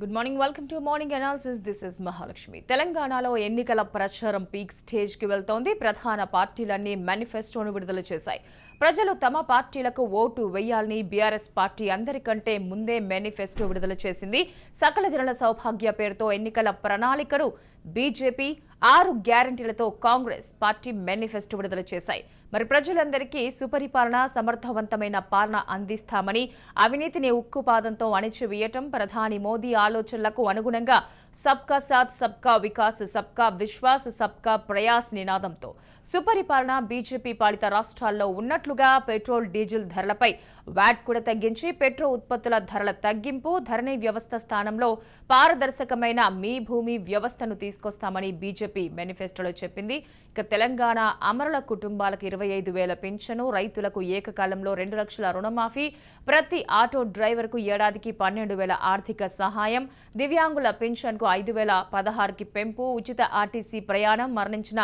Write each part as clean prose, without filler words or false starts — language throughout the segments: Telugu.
Good morning, welcome to morning analysis. This is Mahalakshmi. తెలంగాణలో ఎన్నికల ప్రచారం పీక్ స్టేజ్ కి వెళ్తోంది. ప్రధాన పార్టీలన్నీ మేనిఫెస్టోను విడుదల చేశాయి. ప్రజలు తమ పార్టీలకు ఓటు వేయాలని బీఆర్ఎస్ పార్టీ అందరికంటే ముందే మేనిఫెస్టో విడుదల చేసింది. సకల జనుల సౌభాగ్య పేరుతో ఎన్నికల ప్రణాళికను బీజేపీ, 6 గ్యారంటీలతో కాంగ్రెస్ పార్టీ మేనిఫెస్టో విడుదల చేశాయి. మరి ప్రజలందరికీ సుపరిపాలన, సమర్థవంతమైన పాలన అందిస్తామని, అవినీతిని ఉక్కుపాదంతో అణిచివేయటం ప్రధాని మోదీ ఆలోచనలకు అనుగుణంగా సబ్కా సాథ్, సబ్కా వికాస్, సబ్కా విశ్వాస్, సబ్కా ప్రయాస్ నినాదంతో సుపరిపాలన బీజేపీ పాలిత రాష్ట్రాల్లో ఉన్నట్లుగా పెట్రోల్, డీజిల్ ధరలపై వ్యాట్ కూడా తగ్గించి పెట్రో ఉత్పత్తుల ధరల తగ్గింపు, ధరణి వ్యవస్థ స్థానంలో పారదర్శకమైన మీ భూమి వ్యవస్థను తీసుకొస్తామని బీజేపీ మేనిఫెస్టోలో చెప్పింది. ఇక తెలంగాణ అమరుల కుటుంబాలకు 25,000 పింఛను, రైతులకు ఏకకాలంలో 2 లక్షల రుణమాఫీ, ప్రతి ఆటో డ్రైవర్కు ఏడాదికి 12,000 ఆర్థిక సహాయం, దివ్యాంగుల పింఛన్కు 5,016కి పెంపు, ఉచిత ఆర్టీసీ ప్రయాణం, మరణించిన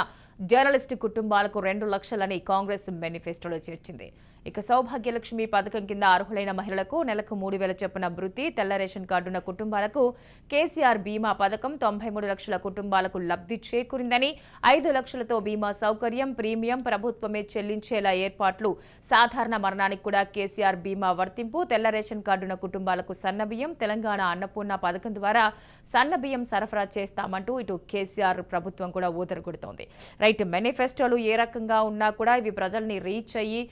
జర్నలిస్టు కుటుంబాలకు 2 లక్షలని కాంగ్రెస్ మేనిఫెస్టోలో చేర్చింది. ఇక సౌభాగ్యలక్ష్మి పథకం కింద అర్హులైన మహిళలకు నెలకు 3,000 చొప్పున భృతి, తెల్ల రేషన్ కార్డున్న కుటుంబాలకు కేసీఆర్ బీమా పథకం, 93 లక్షల కుటుంబాలకు లబ్ధి చేకూరిందని, 5 లక్షలతో బీమా సౌకర్యం, ప్రీమియం ప్రభుత్వమే చెల్లించేలా ఏర్పాట్లు, సాధారణ మరణానికి కూడా కేసీఆర్ బీమా వర్తింపు, తెల్ల రేషన్ కార్డున్న కుటుంబాలకు సన్నబియ్యం, తెలంగాణ అన్నపూర్ణ పథకం ద్వారా సన్నబియ్యం సరఫరా చేస్తామంటూ ఇటు కేసీఆర్ ప్రభుత్వం కూడా ఊదరగొడుతోంది. రైట్, మేనిఫెస్టోలు ఏ రకంగా ఉన్నా కూడా ఇవి ప్రజల్ని రీచ్ అయ్యి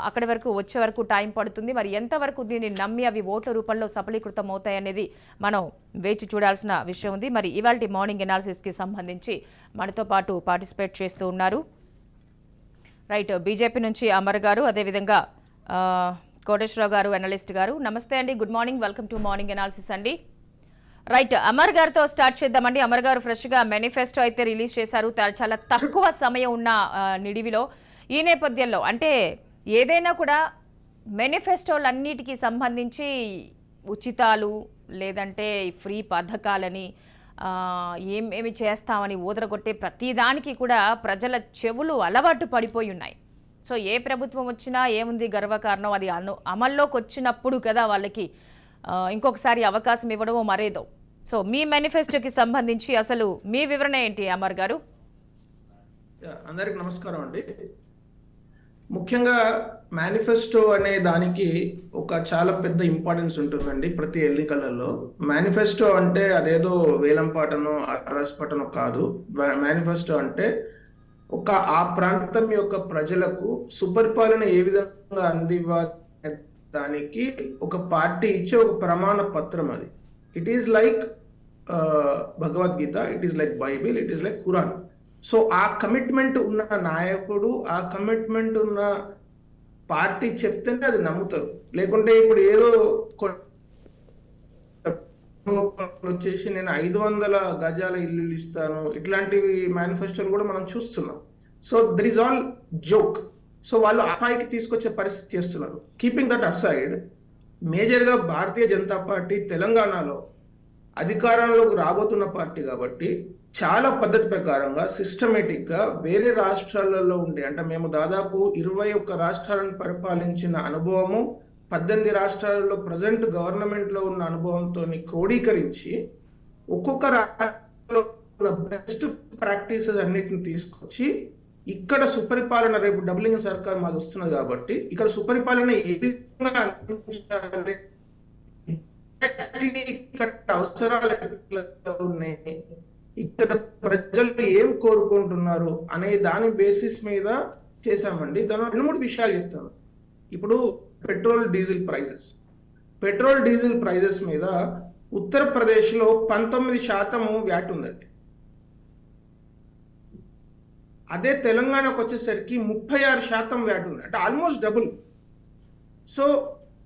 అక్కడి వరకు వచ్చే వరకు టైం పడుతుంది. మరి ఎంతవరకు దీన్ని నమ్మి అవి ఓట్ల రూపంలో సఫలీకృతం అవుతాయనేది మనం వేచి చూడాల్సిన విషయం ఉంది. మరి ఇవాల్టి మార్నింగ్ ఎనాలిసిస్కి సంబంధించి మనతో పాటు పార్టిసిపేట్ చేస్తూ ఉన్నారు రైట్ బీజేపీ నుంచి అమర్ గారు, అదేవిధంగా కోటేశ్వరరావు గారు, అనలిస్ట్ గారు. నమస్తే అండి, good morning, welcome to morning analysis అండి. రైట్, అమర్ గారితో స్టార్ట్ చేద్దామండి. అమర్ గారు ఫ్రెష్గా మేనిఫెస్టో అయితే రిలీజ్ చేశారు. చాలా తక్కువ సమయం ఉన్న నిడివిలో. ఈ నేపథ్యంలో అంటే ఏదైనా కూడా మేనిఫెస్టోలన్నిటికీ సంబంధించి ఉచితాలు లేదంటే ఫ్రీ పథకాలని ఏమేమి చేస్తామని ఊదరగొట్టే ప్రతిదానికి కూడా ప్రజల చెవులు అలవాటు పడిపోయి ఉన్నాయి. సో ఏ ప్రభుత్వం వచ్చినా ఏముంది గర్వకారణం, అది అమల్లోకి వచ్చినప్పుడు కదా వాళ్ళకి ఇంకొకసారి అవకాశం ఇవ్వడమో మరేదో. సో మీ మేనిఫెస్టోకి సంబంధించి అసలు మీ వివరణ ఏంటి అమర్ గారు? అందరికి నమస్కారం అండి. ముఖ్యంగా మేనిఫెస్టో అనే దానికి ఒక చాలా పెద్ద ఇంపార్టెన్స్ ఉంటుందండి ప్రతి ఎన్నికలలో. మేనిఫెస్టో అంటే అదేదో వేలం పాటనో అరస్పటనో కాదు. మేనిఫెస్టో అంటే ఆ ప్రాంతం యొక్క ప్రజలకు సుపరిపాలన ఏ విధంగా అందివ్వాలి దానికి ఒక పార్టీ ఇచ్చే ఒక ప్రమాణ పత్రం అది. It is like Bhagavad Gita, it is like Bible, it is like Quran. So ఆ కమిట్మెంట్ ఉన్న నాయకుడు, ఆ కమిట్మెంట్ ఉన్న పార్టీ చెప్తేనే అది నమ్ముతారు. లేకుంటే ఇప్పుడు ఏదో వచ్చేసి నేను 500 గజాల ఇల్లు ఇస్తాను, ఇట్లాంటివి మేనిఫెస్టోలు కూడా మనం చూస్తున్నాం. So there is all joke. So వాళ్ళు అసాయికి తీసుకొచ్చే పరిస్థితి చేస్తున్నారు. కీపింగ్ దట్ అసైడ్, మేజర్గా భారతీయ జనతా పార్టీ తెలంగాణలో అధికారంలోకి రాబోతున్న పార్టీ కాబట్టి చాలా పద్ధతి ప్రకారంగా సిస్టమేటిక్గా వేరే రాష్ట్రాలలో ఉండే, అంటే మేము దాదాపు 21 రాష్ట్రాలను పరిపాలించిన అనుభవము, 18 రాష్ట్రాలలో ప్రజెంట్ గవర్నమెంట్లో ఉన్న అనుభవంతో క్రోడీకరించి ఒక్కొక్క రాష్ట్రంలో ఉన్న బెస్ట్ ప్రాక్టీసెస్ అన్నిటిని తీసుకొచ్చి ఇక్కడ సుపరిపాలన, రేపు డబులింగ్ సర్కార్ మాది వస్తున్నది కాబట్టి ఇక్కడ సుపరిపాలన ఏ విధంగా అందించాలి, ఇక్కడ అవసరాలు ఉన్నాయి, ఇక్కడ ప్రజలు ఏం కోరుకుంటున్నారు అనే దాని బేసిస్ మీద చేశామండి. దానిలో 2-3 విషయాలు చెప్తాను. ఇప్పుడు పెట్రోల్ డీజిల్ ప్రైజెస్ మీద ఉత్తరప్రదేశ్లో 19% వ్యాట్ ఉందండి. అదే తెలంగాణకు వచ్చేసరికి 36% వ్యాట్ ఉంది, అంటే ఆల్మోస్ట్ డబుల్. సో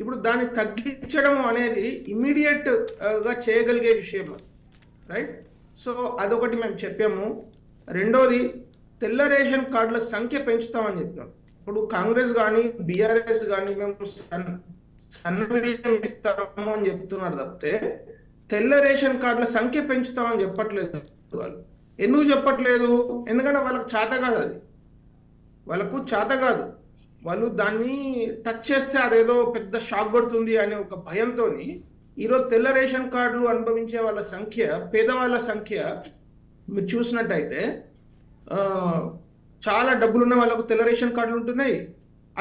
ఇప్పుడు దాన్ని తగ్గించడం అనేది ఇమ్మీడియట్ గా చేయగలిగే విషయం, రైట్? సో అదొకటి మేము చెప్పాము. రెండోది, తెల్ల రేషన్ కార్డుల సంఖ్య పెంచుతామని చెప్పాము. ఇప్పుడు కాంగ్రెస్ కానీ బీఆర్ఎస్ కానీ మేము సన్నబియ్యం ఇస్తాము అని చెప్తున్నారు తప్పితే తెల్ల రేషన్ కార్డుల సంఖ్య పెంచుతామని చెప్పట్లేదు. వాళ్ళు ఎందుకు చెప్పట్లేదు? ఎందుకంటే వాళ్ళకు చేత కాదు, వాళ్ళకు చేత కాదు. వాళ్ళు దాన్ని టచ్ చేస్తే అదేదో పెద్ద షాక్ కొడుతుంది అనే ఒక భయంతో ఈరోజు తెల్ల రేషన్ కార్డులు అనుభవించే వాళ్ళ సంఖ్య, పేదవాళ్ళ సంఖ్య మీరు చూసినట్టయితే చాలా డబ్బులున్న వాళ్ళకు తెల్ల రేషన్ కార్డులు ఉంటున్నాయి.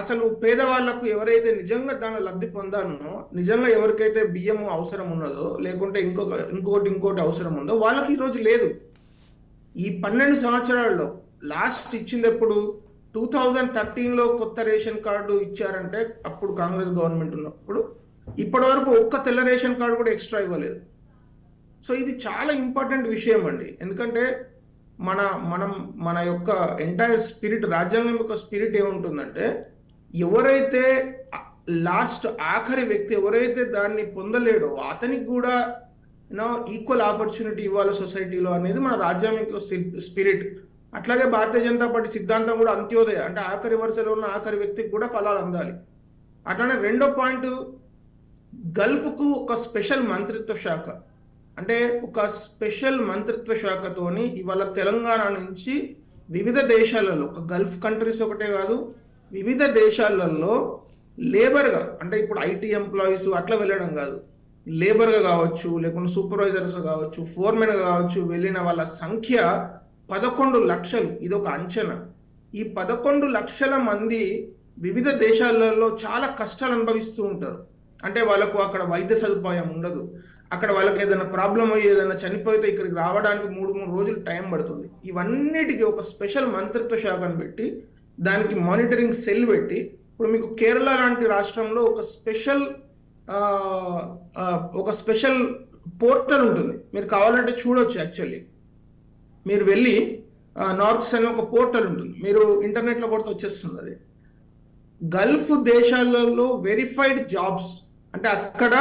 అసలు పేదవాళ్లకు ఎవరైతే నిజంగా దాని లబ్ధి పొందానో, నిజంగా ఎవరికైతే బియ్యం అవసరం ఉన్నదో, లేకుంటే ఇంకోటి అవసరం ఉందో వాళ్ళకి ఈరోజు లేదు. ఈ 12 సంవత్సరాల్లో లాస్ట్ ఇచ్చింది ఎప్పుడు? 2013లో కొత్త రేషన్ కార్డు ఇచ్చారంటే, అప్పుడు కాంగ్రెస్ గవర్నమెంట్ ఉన్నప్పుడు. ఇప్పటి వరకు ఒక్క తెల్ల రేషన్ కార్డు కూడా ఎక్స్ట్రా ఇవ్వలేదు. సో ఇది చాలా ఇంపార్టెంట్ విషయం అండి. ఎందుకంటే మన యొక్క ఎంటైర్ స్పిరిట్, రాజ్యాంగం యొక్క స్పిరిట్ ఏముంటుందంటే, ఎవరైతే లాస్ట్ ఆఖరి వ్యక్తి ఎవరైతే దాన్ని పొందలేడో అతనికి కూడా ఈక్వల్ ఆపర్చునిటీ ఇవ్వాలి సొసైటీలో అనేది మన రాజ్యాంగం యొక్క స్పిరిట్. అట్లాగే భారతీయ జనతా పార్టీ సిద్ధాంతం కూడా అంత్యోదయ, అంటే ఆఖరి వరుసలో ఉన్న ఆఖరి వ్యక్తికి కూడా ఫలాలు అందాలి. అట్లానే రెండో పాయింట్, గల్ఫ్కు ఒక స్పెషల్ మంత్రిత్వ శాఖ, అంటే ఒక స్పెషల్ మంత్రిత్వ శాఖతోని ఇవాళ తెలంగాణ నుంచి వివిధ దేశాలలో, ఒక గల్ఫ్ కంట్రీస్ ఒకటే కాదు, వివిధ దేశాలలో లేబర్గా, అంటే ఇప్పుడు ఐటీ ఎంప్లాయీస్ అట్లా వెళ్ళడం కాదు, లేబర్గా కావచ్చు, లేకుంటే సూపర్వైజర్స్ కావచ్చు, ఫోర్మెన్ కావచ్చు, వెళ్ళిన వాళ్ళ సంఖ్య 11 లక్షలు. ఇది ఒక అంచనా. ఈ 11 లక్షల మంది వివిధ దేశాలలో చాలా కష్టాలు అనుభవిస్తూ ఉంటారు. అంటే వాళ్ళకు అక్కడ వైద్య సదుపాయం ఉండదు, అక్కడ వాళ్ళకి ఏదైనా ప్రాబ్లం అయ్యి ఏదైనా చనిపోతే ఇక్కడికి రావడానికి 3 రోజులు టైం పడుతుంది. ఇవన్నిటికీ ఒక స్పెషల్ మంత్రిత్వ శాఖను పెట్టి, దానికి మానిటరింగ్ సెల్ పెట్టి, ఇప్పుడు మీకు కేరళ లాంటి రాష్ట్రంలో ఒక స్పెషల్ పోర్టల్ ఉంటుంది. మీరు కావాలంటే చూడొచ్చు. యాక్చువల్లీ మీరు వెళ్ళి నార్త్స్ అనే ఒక పోర్టల్ ఉంటుంది, మీరు ఇంటర్నెట్లో కొడితే వచ్చేస్తుంది. అది గల్ఫ్ దేశాలలో వెరిఫైడ్ జాబ్స్. అంటే అక్కడ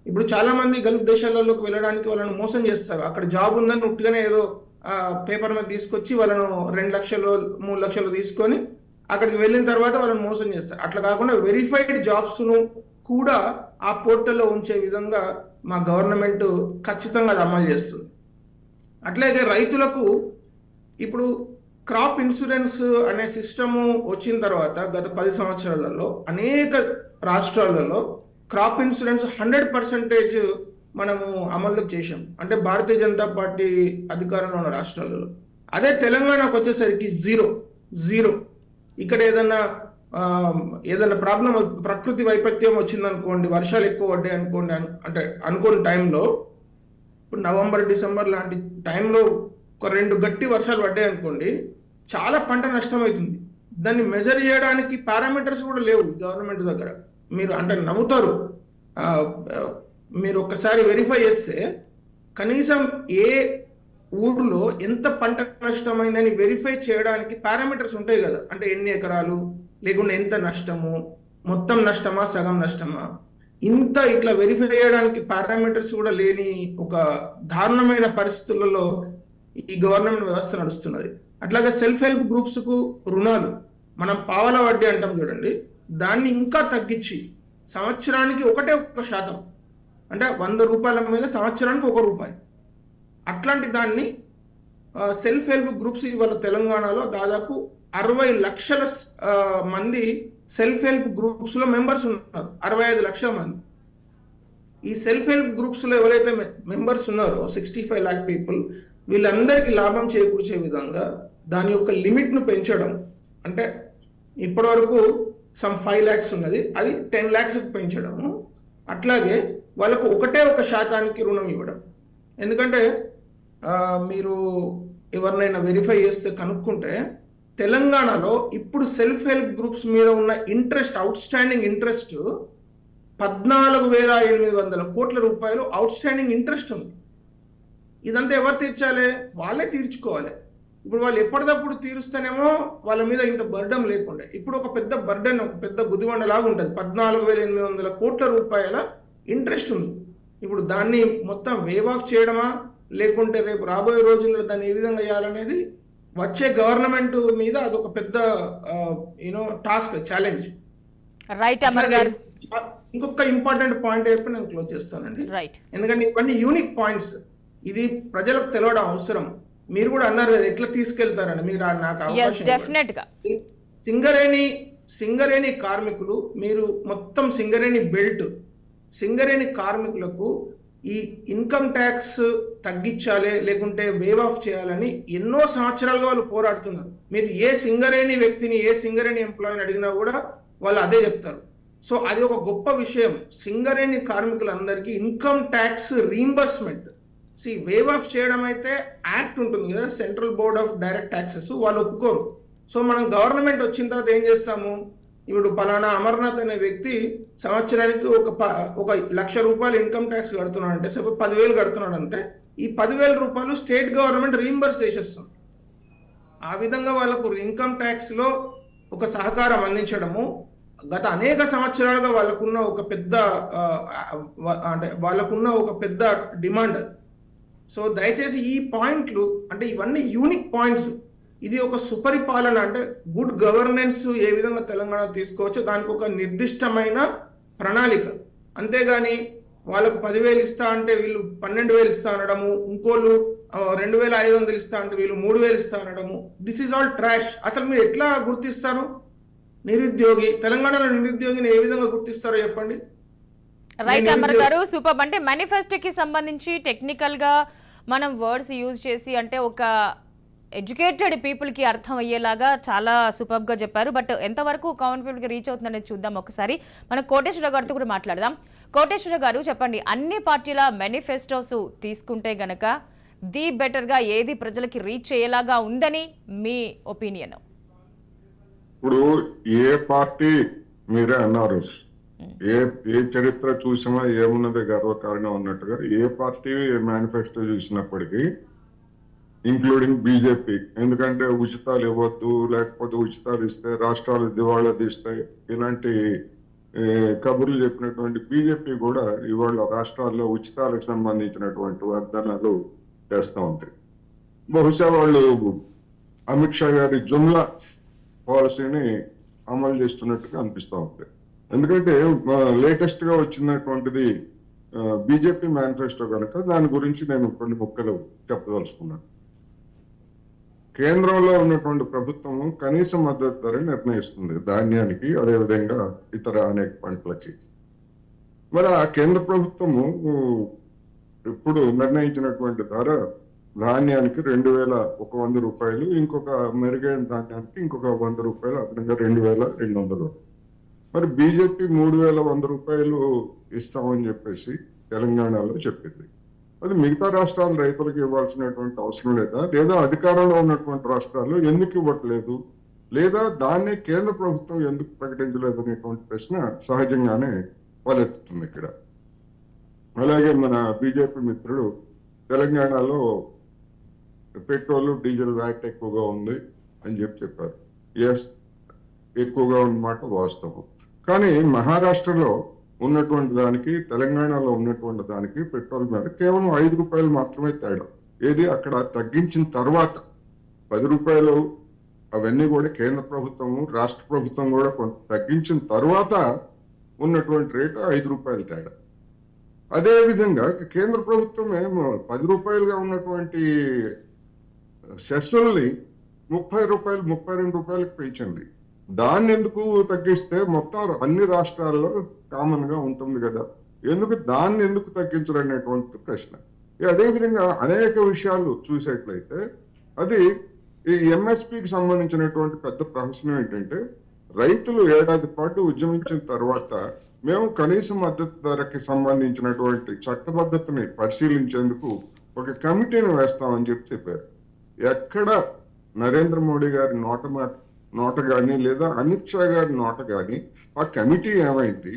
ఇప్పుడు చాలా మంది గల్ఫ్ దేశాలలోకి వెళ్ళడానికి వాళ్ళని మోసం చేస్తారు. అక్కడ జాబ్ ఉందని ఉట్టిగానే ఏదో పేపర్ మీద తీసుకొచ్చి వాళ్ళను 2 లక్షలు 3 లక్షలు తీసుకొని అక్కడికి వెళ్ళిన తర్వాత వాళ్ళని మోసం చేస్తారు. అట్లా కాకుండా వెరిఫైడ్ జాబ్స్ను కూడా ఆ పోర్టల్లో ఉంచే విధంగా మా గవర్నమెంట్ ఖచ్చితంగా అది అమలు చేస్తుంది. అట్లాగే రైతులకు ఇప్పుడు క్రాప్ ఇన్సూరెన్స్ అనే సిస్టము వచ్చిన తర్వాత గత 10 సంవత్సరాలలో అనేక రాష్ట్రాలలో క్రాప్ ఇన్సూరెన్స్ 100% మనము అమలు చేశాం. అంటే భారతీయ జనతా పార్టీ అధికారంలో ఉన్న రాష్ట్రాలలో. అదే తెలంగాణకు వచ్చేసరికి జీరో. ఇక్కడ ఏదైనా ప్రాబ్లం, ప్రకృతి వైపత్యం వచ్చిందనుకోండి, వర్షాలు ఎక్కువ పడ్డాయి అనుకోండి, అంటే అనుకోని టైంలో, ఇప్పుడు నవంబర్ డిసెంబర్ లాంటి టైంలో ఒక 2 గట్టి వర్షాలు పడ్డాయి అనుకోండి, చాలా పంట నష్టం అవుతుంది. దాన్ని మెజర్ చేయడానికి పారామీటర్స్ కూడా లేవు గవర్నమెంట్ దగ్గర. మీరు అంటే నమ్ముతారు, మీరు ఒక్కసారి వెరిఫై చేస్తే కనీసం ఏ ఊర్లో ఎంత పంట నష్టమైందని వెరిఫై చేయడానికి పారామీటర్స్ ఉంటాయి కదా. అంటే ఎన్ని ఎకరాలు, లేకుండా ఎంత నష్టము, మొత్తం నష్టమా, సగం నష్టమా, ఇంత ఇట్లా వెరిఫై చేయడానికి పారామీటర్స్ కూడా లేని ఒక దారుణమైన పరిస్థితులలో ఈ గవర్నమెంట్ వ్యవస్థ నడుస్తున్నది. అట్లాగే సెల్ఫ్ హెల్ప్ గ్రూప్స్కు రుణాలు, మనం పావల వడ్డీ అంటాం చూడండి, దాన్ని ఇంకా తగ్గించి సంవత్సరానికి 1% అంటే 100 రూపాయల మీద సంవత్సరానికి 1 రూపాయి, అట్లాంటి దాన్ని సెల్ఫ్ హెల్ప్ గ్రూప్స్ ఇవాళ తెలంగాణలో దాదాపు 60 లక్షల మంది సెల్ఫ్ హెల్ప్ గ్రూప్స్ లో మెంబర్స్ ఉన్నారు. 65 లక్షల మంది ఈ సెల్ఫ్ హెల్ప్ గ్రూప్స్ లో ఎవరైతే మెంబర్స్ ఉన్నారో 65 lakh పీపుల్, వీళ్ళందరికీ లాభం చేకూర్చే విధంగా దాని యొక్క లిమిట్ ను పెంచడం. అంటే ఇప్పటి వరకు 5 lakhs ఉన్నది, అది 10 lakhs పెంచడము. అట్లాగే వాళ్ళకు 1% రుణం ఇవ్వడం. ఎందుకంటే మీరు ఎవరినైనా వెరిఫై చేస్తే కనుక్కుంటే తెలంగాణలో ఇప్పుడు సెల్ఫ్ హెల్ప్ గ్రూప్స్ మీద ఉన్న ఇంట్రెస్ట్, అవుట్ స్టాండింగ్ ఇంట్రెస్ట్ 14,800 కోట్ల రూపాయలు అవుట్ స్టాండింగ్ ఇంట్రెస్ట్ ఉంది. ఇదంతా ఎవరు తీర్చాలి? వాళ్ళే తీర్చుకోవాలి. ఇప్పుడు వాళ్ళు ఎప్పటికప్పుడు తీరుస్తేనేమో వాళ్ళ మీద ఇంత బర్డన్ లేకుండా, ఇప్పుడు ఒక పెద్ద బర్డన్, ఒక పెద్ద గుదిబండలాగా ఉంటుంది. 14,800 కోట్ల రూపాయల ఇంట్రెస్ట్ ఉంది. ఇప్పుడు దాన్ని మొత్తం వేవ్ ఆఫ్ చేయడమా, లేకుంటే రేపు రాబోయే రోజుల్లో దాన్ని ఏ విధంగా చేయాలనేది వచ్చే గవర్నమెంట్ మీద అదొక పెద్ద టాస్క్, ఛాలెంజ్. రైట్ అమర్ గారు, ఇంకొక ఇంపార్టెంట్ పాయింట్ చెప్పి నేను క్లోజ్ చేస్తానండి. ఎందుకంటే ఇవన్నీ యూనిక్ పాయింట్స్, ఇది ప్రజలకు తెలవడం అవసరం. మీరు కూడా అన్నారు కదా ఎట్లా తీసుకెళ్తారని, మీరు నాకు అవకాశం. సింగరేణి కార్మికులు, మీరు మొత్తం సింగరేణి బెల్ట్ సింగరేణి కార్మికులకు ఈ ఇన్కమ్ ట్యాక్స్ తగ్గించాలి లేకుంటే వేవ్ ఆఫ్ చేయాలని ఎన్నో సంవత్సరాలుగా వాళ్ళు పోరాడుతున్నారు. మీరు ఏ సింగరేణి వ్యక్తిని, ఏ సింగరేణి ఎంప్లాయీని అడిగినా కూడా వాళ్ళు అదే చెప్తారు. సో అది ఒక గొప్ప విషయం. సింగరేణి కార్మికులందరికీ income tax reimbursement wave of చేయడం అయితే యాక్ట్ ఉంటుంది కదా, central board of direct taxes, వాళ్ళు ఒప్పుకోరు. సో మనం గవర్నమెంట్ వచ్చిన తర్వాత ఏం చేస్తాము, ఇప్పుడు పలానా అమర్నాథ్ అనే వ్యక్తి సంవత్సరానికి ఒక ₹1,00,000 ఇన్కమ్ ట్యాక్స్ కడుతున్నాడు అంటే, సపోజ్ 10,000 కడుతున్నాడు అంటే ఈ ₹10,000 స్టేట్ గవర్నమెంట్ రీంబర్స్ చేసేస్తుంది. ఆ విధంగా వాళ్ళకు ఇన్కమ్ ట్యాక్స్ లో ఒక సహకారం అందించడము గత అనేక సంవత్సరాలుగా వాళ్ళకున్న ఒక పెద్ద డిమాండ్. సో దయచేసి ఈ పాయింట్లు అంటే ఇవన్నీ యూనిక్ పాయింట్స్. ఇది ఒక సుపరిపాలన అంటే గుడ్ గవర్నెన్స్ ఏ విధంగా తెలంగాణ తీసుకోవచ్చో దానికి ఒక నిర్దిష్టమైన ప్రణాళిక. అంతేగాని వాళ్ళకు 10,000 ఇస్తా అంటే వీళ్ళు 12,000 ఇస్తా అనడము, ఇంకోళ్ళు 2,500 ఇస్తా అంటే వీళ్ళు 3,000 ఇస్తా అనడము, దిస్ ఈజ్ ఆల్ ట్రాష్. అసలు మీరు ఎట్లా గుర్తిస్తారు నిరుద్యోగి? తెలంగాణలో నిరుద్యోగిని ఏ విధంగా గుర్తిస్తారో చెప్పండి. రైట్ అమర్ గారు, సూపర్. అంటే మేనిఫెస్టోకి సంబంధించి టెక్నికల్ గా మనం వర్డ్స్ యూజ్ చేసి అంటే ఒక ఎడ్యుకేటెడ్ పీపుల్కి అర్థం అయ్యేలాగా చాలా సూపర్గా చెప్పారు. బట్ ఎంతవరకు కామన్ పీపుల్కి రీచ్ అవుతుందనేది చూద్దాం. ఒకసారి మనం కోటేశ్వర గారితో కూడా మాట్లాడదాం. కోటేశ్వర గారు చెప్పండి, అన్ని పార్టీల మేనిఫెస్టోస్ తీసుకుంటే గనక ది బెటర్గా ఏది ప్రజలకి రీచ్ అయ్యేలాగా ఉందని మీ ఒపీనియన్? ఇప్పుడు ఏ పార్టీ మీరే అన్నారు, ఏ చరిత్ర చూసినా ఏమున్నది గర్వకారణం అన్నట్టుగా ఏ పార్టీ మేనిఫెస్టో చూసినప్పటికీ ఇంక్లూడింగ్ బీజేపీ, ఎందుకంటే ఉచితాలు ఇవ్వద్దు, లేకపోతే ఉచితాలు ఇస్తే రాష్ట్రాలు దివాళా తీస్తాయి, ఇలాంటి కబుర్లు చెప్పినటువంటి బీజేపీ కూడా ఇవాళ రాష్ట్రాల్లో ఉచితాలకు సంబంధించినటువంటి వాగ్దానాలు చేస్తూ ఉంటాయి. బహుశా వాళ్ళు అమిత్ షా గారి జుమ్లా పాలసీని అమలు చేస్తున్నట్టుగా అనిపిస్తూ ఉంది. ఎందుకంటే లేటెస్ట్ గా వచ్చినటువంటిది బీజేపీ మేనిఫెస్టో కనుక దాని గురించి నేను కొన్ని ముక్కలు చెప్పదలుచుకున్నాను. కేంద్రంలో ఉన్నటువంటి ప్రభుత్వము కనీస మద్దతు ధర నిర్ణయిస్తుంది ధాన్యానికి, అదేవిధంగా ఇతర అనేక పంటలకి. మరి ఆ కేంద్ర ప్రభుత్వము ఇప్పుడు నిర్ణయించినటువంటి ధర ధాన్యానికి ₹2,100, ఇంకొక మెరుగైన ధాన్యానికి ఇంకొక ₹100, అదనంగా ₹2,200. మరి బీజేపీ ₹3,100 ఇస్తామని చెప్పేసి తెలంగాణలో చెప్పింది. అది మిగతా రాష్ట్రాల రైతులకు ఇవ్వాల్సినటువంటి అవసరం లేదా అధికారంలో ఉన్నటువంటి రాష్ట్రాలు ఎందుకు ఇవ్వట్లేదు, లేదా దాన్ని కేంద్ర ప్రభుత్వం ఎందుకు ప్రకటించలేదు అనేటువంటి ప్రశ్న సహజంగానే తలెత్తుతుంది ఇక్కడ. అలాగే మన బీజేపీ మిత్రుడు తెలంగాణలో పెట్రోల్ డీజిల్ వ్యాట్ ఎక్కువగా ఉంది అని చెప్పారు. ఎస్, ఎక్కువగా ఉన్నమాట వాస్తవం. కానీ మహారాష్ట్రలో ఉన్నటువంటి దానికి తెలంగాణలో ఉన్నటువంటి దానికి పెట్రోల్ మీద కేవలం ₹5 మాత్రమే తేడా. ఏది అక్కడ తగ్గించిన తర్వాత ₹10 అవన్నీ కూడా కేంద్ర ప్రభుత్వము రాష్ట్ర ప్రభుత్వం కూడా కొంత తగ్గించిన తర్వాత ఉన్నటువంటి రేటు ₹5 తేడా. అదే విధంగా కేంద్ర ప్రభుత్వం ఏమో ₹10గా ఉన్నటువంటి సెస్సుల్ని ₹30, ₹32 పెంచింది. దాన్ని ఎందుకు తగ్గిస్తే మొత్తం అన్ని రాష్ట్రాల్లో కామన్ గా ఉంటుంది కదా, దాన్ని ఎందుకు తగ్గించాలనేటువంటి ప్రశ్న. అదేవిధంగా అనేక విషయాలు చూసేట్లయితే అది ఈ ఎంఎస్పికి సంబంధించినటువంటి పెద్ద ప్రశ్న ఏంటంటే, రైతులు ఏడాది పాటు ఉద్యమించిన తర్వాత మేము కనీస మద్దతు ధరకి సంబంధించినటువంటి చట్టబద్ధతని పరిశీలించేందుకు ఒక కమిటీని వేస్తామని చెప్పారు. ఎక్కడ నరేంద్ర మోడీ గారి నోట కానీ లేదా అమిత్ షా గారి నోట కానీ ఆ కమిటీ ఏమైంది,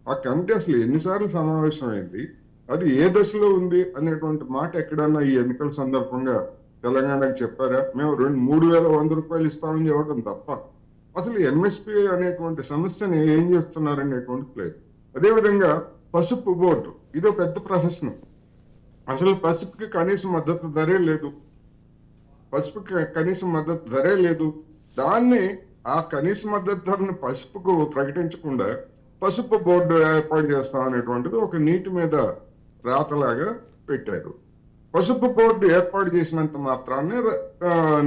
ఆ కమిటీ అసలు ఎన్నిసార్లు సమావేశం అయింది, అది ఏ దశలో ఉంది అనేటువంటి మాట ఎక్కడన్నా ఈ ఎన్నికల సందర్భంగా తెలంగాణకు చెప్పారా? మేము ₹3,100 ఇస్తామని చెప్పడం తప్ప అసలు ఎంఎస్పీ అనేటువంటి సమస్యని ఏం చేస్తున్నారనేటువంటి లేదు. అదేవిధంగా పసుపు బోర్డు, ఇదో పెద్ద ప్రశ్న. అసలు పసుపుకి కనీస మద్దతు ధరే లేదు, దాన్ని ఆ కనీస మద్దతు ధరను పసుపుకు ప్రకటించకుండా పసుపు బోర్డు ఏర్పాటు చేస్తాం అనేటువంటిది ఒక నీటి మీద రాతలాగా పెట్టారు. పసుపు బోర్డు ఏర్పాటు చేసినంత మాత్రాన్ని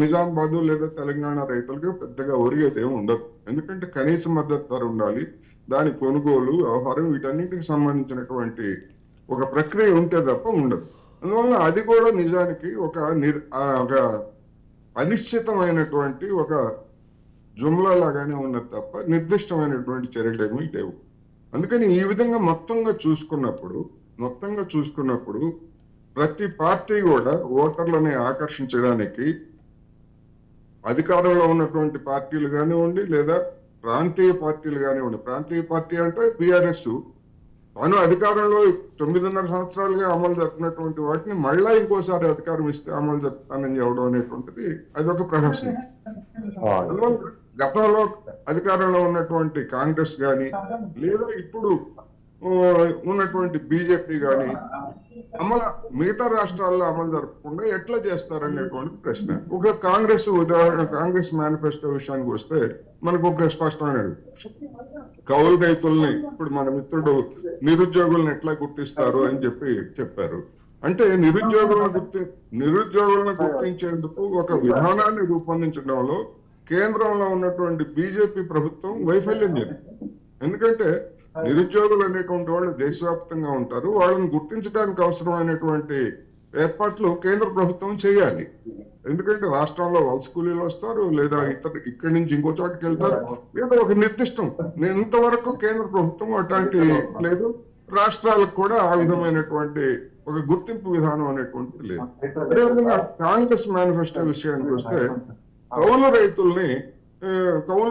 నిజామాబాద్ లేదా తెలంగాణ రైతులకు పెద్దగా ఒరిగేది ఏమి ఉండదు. ఎందుకంటే కనీస మద్దతు ధర ఉండాలి, దాని కొనుగోలు వ్యవహారం వీటన్నిటికి సంబంధించినటువంటి ఒక ప్రక్రియ ఉంటే తప్ప ఉండదు. అందువల్ల అది కూడా నిజానికి ఒక అనిశ్చితమైనటువంటి ఒక జుమ్లా లాగానే ఉన్నది తప్ప నిర్దిష్టమైనటువంటి చర్యలు ఏమీ లేవు. అందుకని ఈ విధంగా మొత్తంగా చూసుకున్నప్పుడు ప్రతి పార్టీ కూడా ఓటర్లని ఆకర్షించడానికి అధికారంలో ఉన్నటువంటి పార్టీలు కానివ్వండి లేదా ప్రాంతీయ పార్టీలు కానివ్వండి. ప్రాంతీయ పార్టీ అంటే బీఆర్ఎస్ తాను అధికారంలో 9.5 సంవత్సరాలుగా అమలు జరుపుతున్నటువంటి వాటిని మళ్ళా ఇంకోసారి అధికారం ఇస్తే అమలు జరుపుతానని చెప్పడం అనేటువంటిది అది ఒక ప్రహసనం. గతంలో అధికారంలో ఉన్నటువంటి కాంగ్రెస్ కానీ లేదా ఇప్పుడు ఉన్నటువంటి బీజేపీ కానీ మిగతా రాష్ట్రాల్లో అమలు జరపకుండా ఎట్లా చేస్తారనేటువంటి ప్రశ్న. ఒక కాంగ్రెస్ మేనిఫెస్టో విషయానికి వస్తే మనకు ఒక స్పష్టమైన కౌలు రైతుల్ని ఇప్పుడు మన మిత్రుడు నిరుద్యోగులను ఎట్లా గుర్తిస్తారు అని చెప్పారు. అంటే నిరుద్యోగులను గుర్తించేందుకు ఒక విధానాన్ని రూపొందించడంలో కేంద్రంలో ఉన్నటువంటి బీజేపీ ప్రభుత్వం వైఫల్యం జరిగింది. ఎందుకంటే నిరుద్యోగులు అనేటువంటి వాళ్ళు దేశవ్యాప్తంగా ఉంటారు. వాళ్ళని గుర్తించడానికి అవసరమైనటువంటి ఏర్పాట్లు కేంద్ర ప్రభుత్వం చేయాలి. ఎందుకంటే రాష్ట్రంలో వలస కూలీలు వస్తారు లేదా ఇక్కడి నుంచి ఇంకో చోటకి వెళ్తారు. లేదా ఒక నిర్దిష్టం ఇంతవరకు కేంద్ర ప్రభుత్వం అట్లాంటి లేదు. రాష్ట్రాలకు కూడా ఆ విధమైనటువంటి ఒక గుర్తింపు విధానం అనేటువంటిది లేదు. అదేవిధంగా కాంగ్రెస్ మేనిఫెస్టో విషయానికి వస్తే కౌలు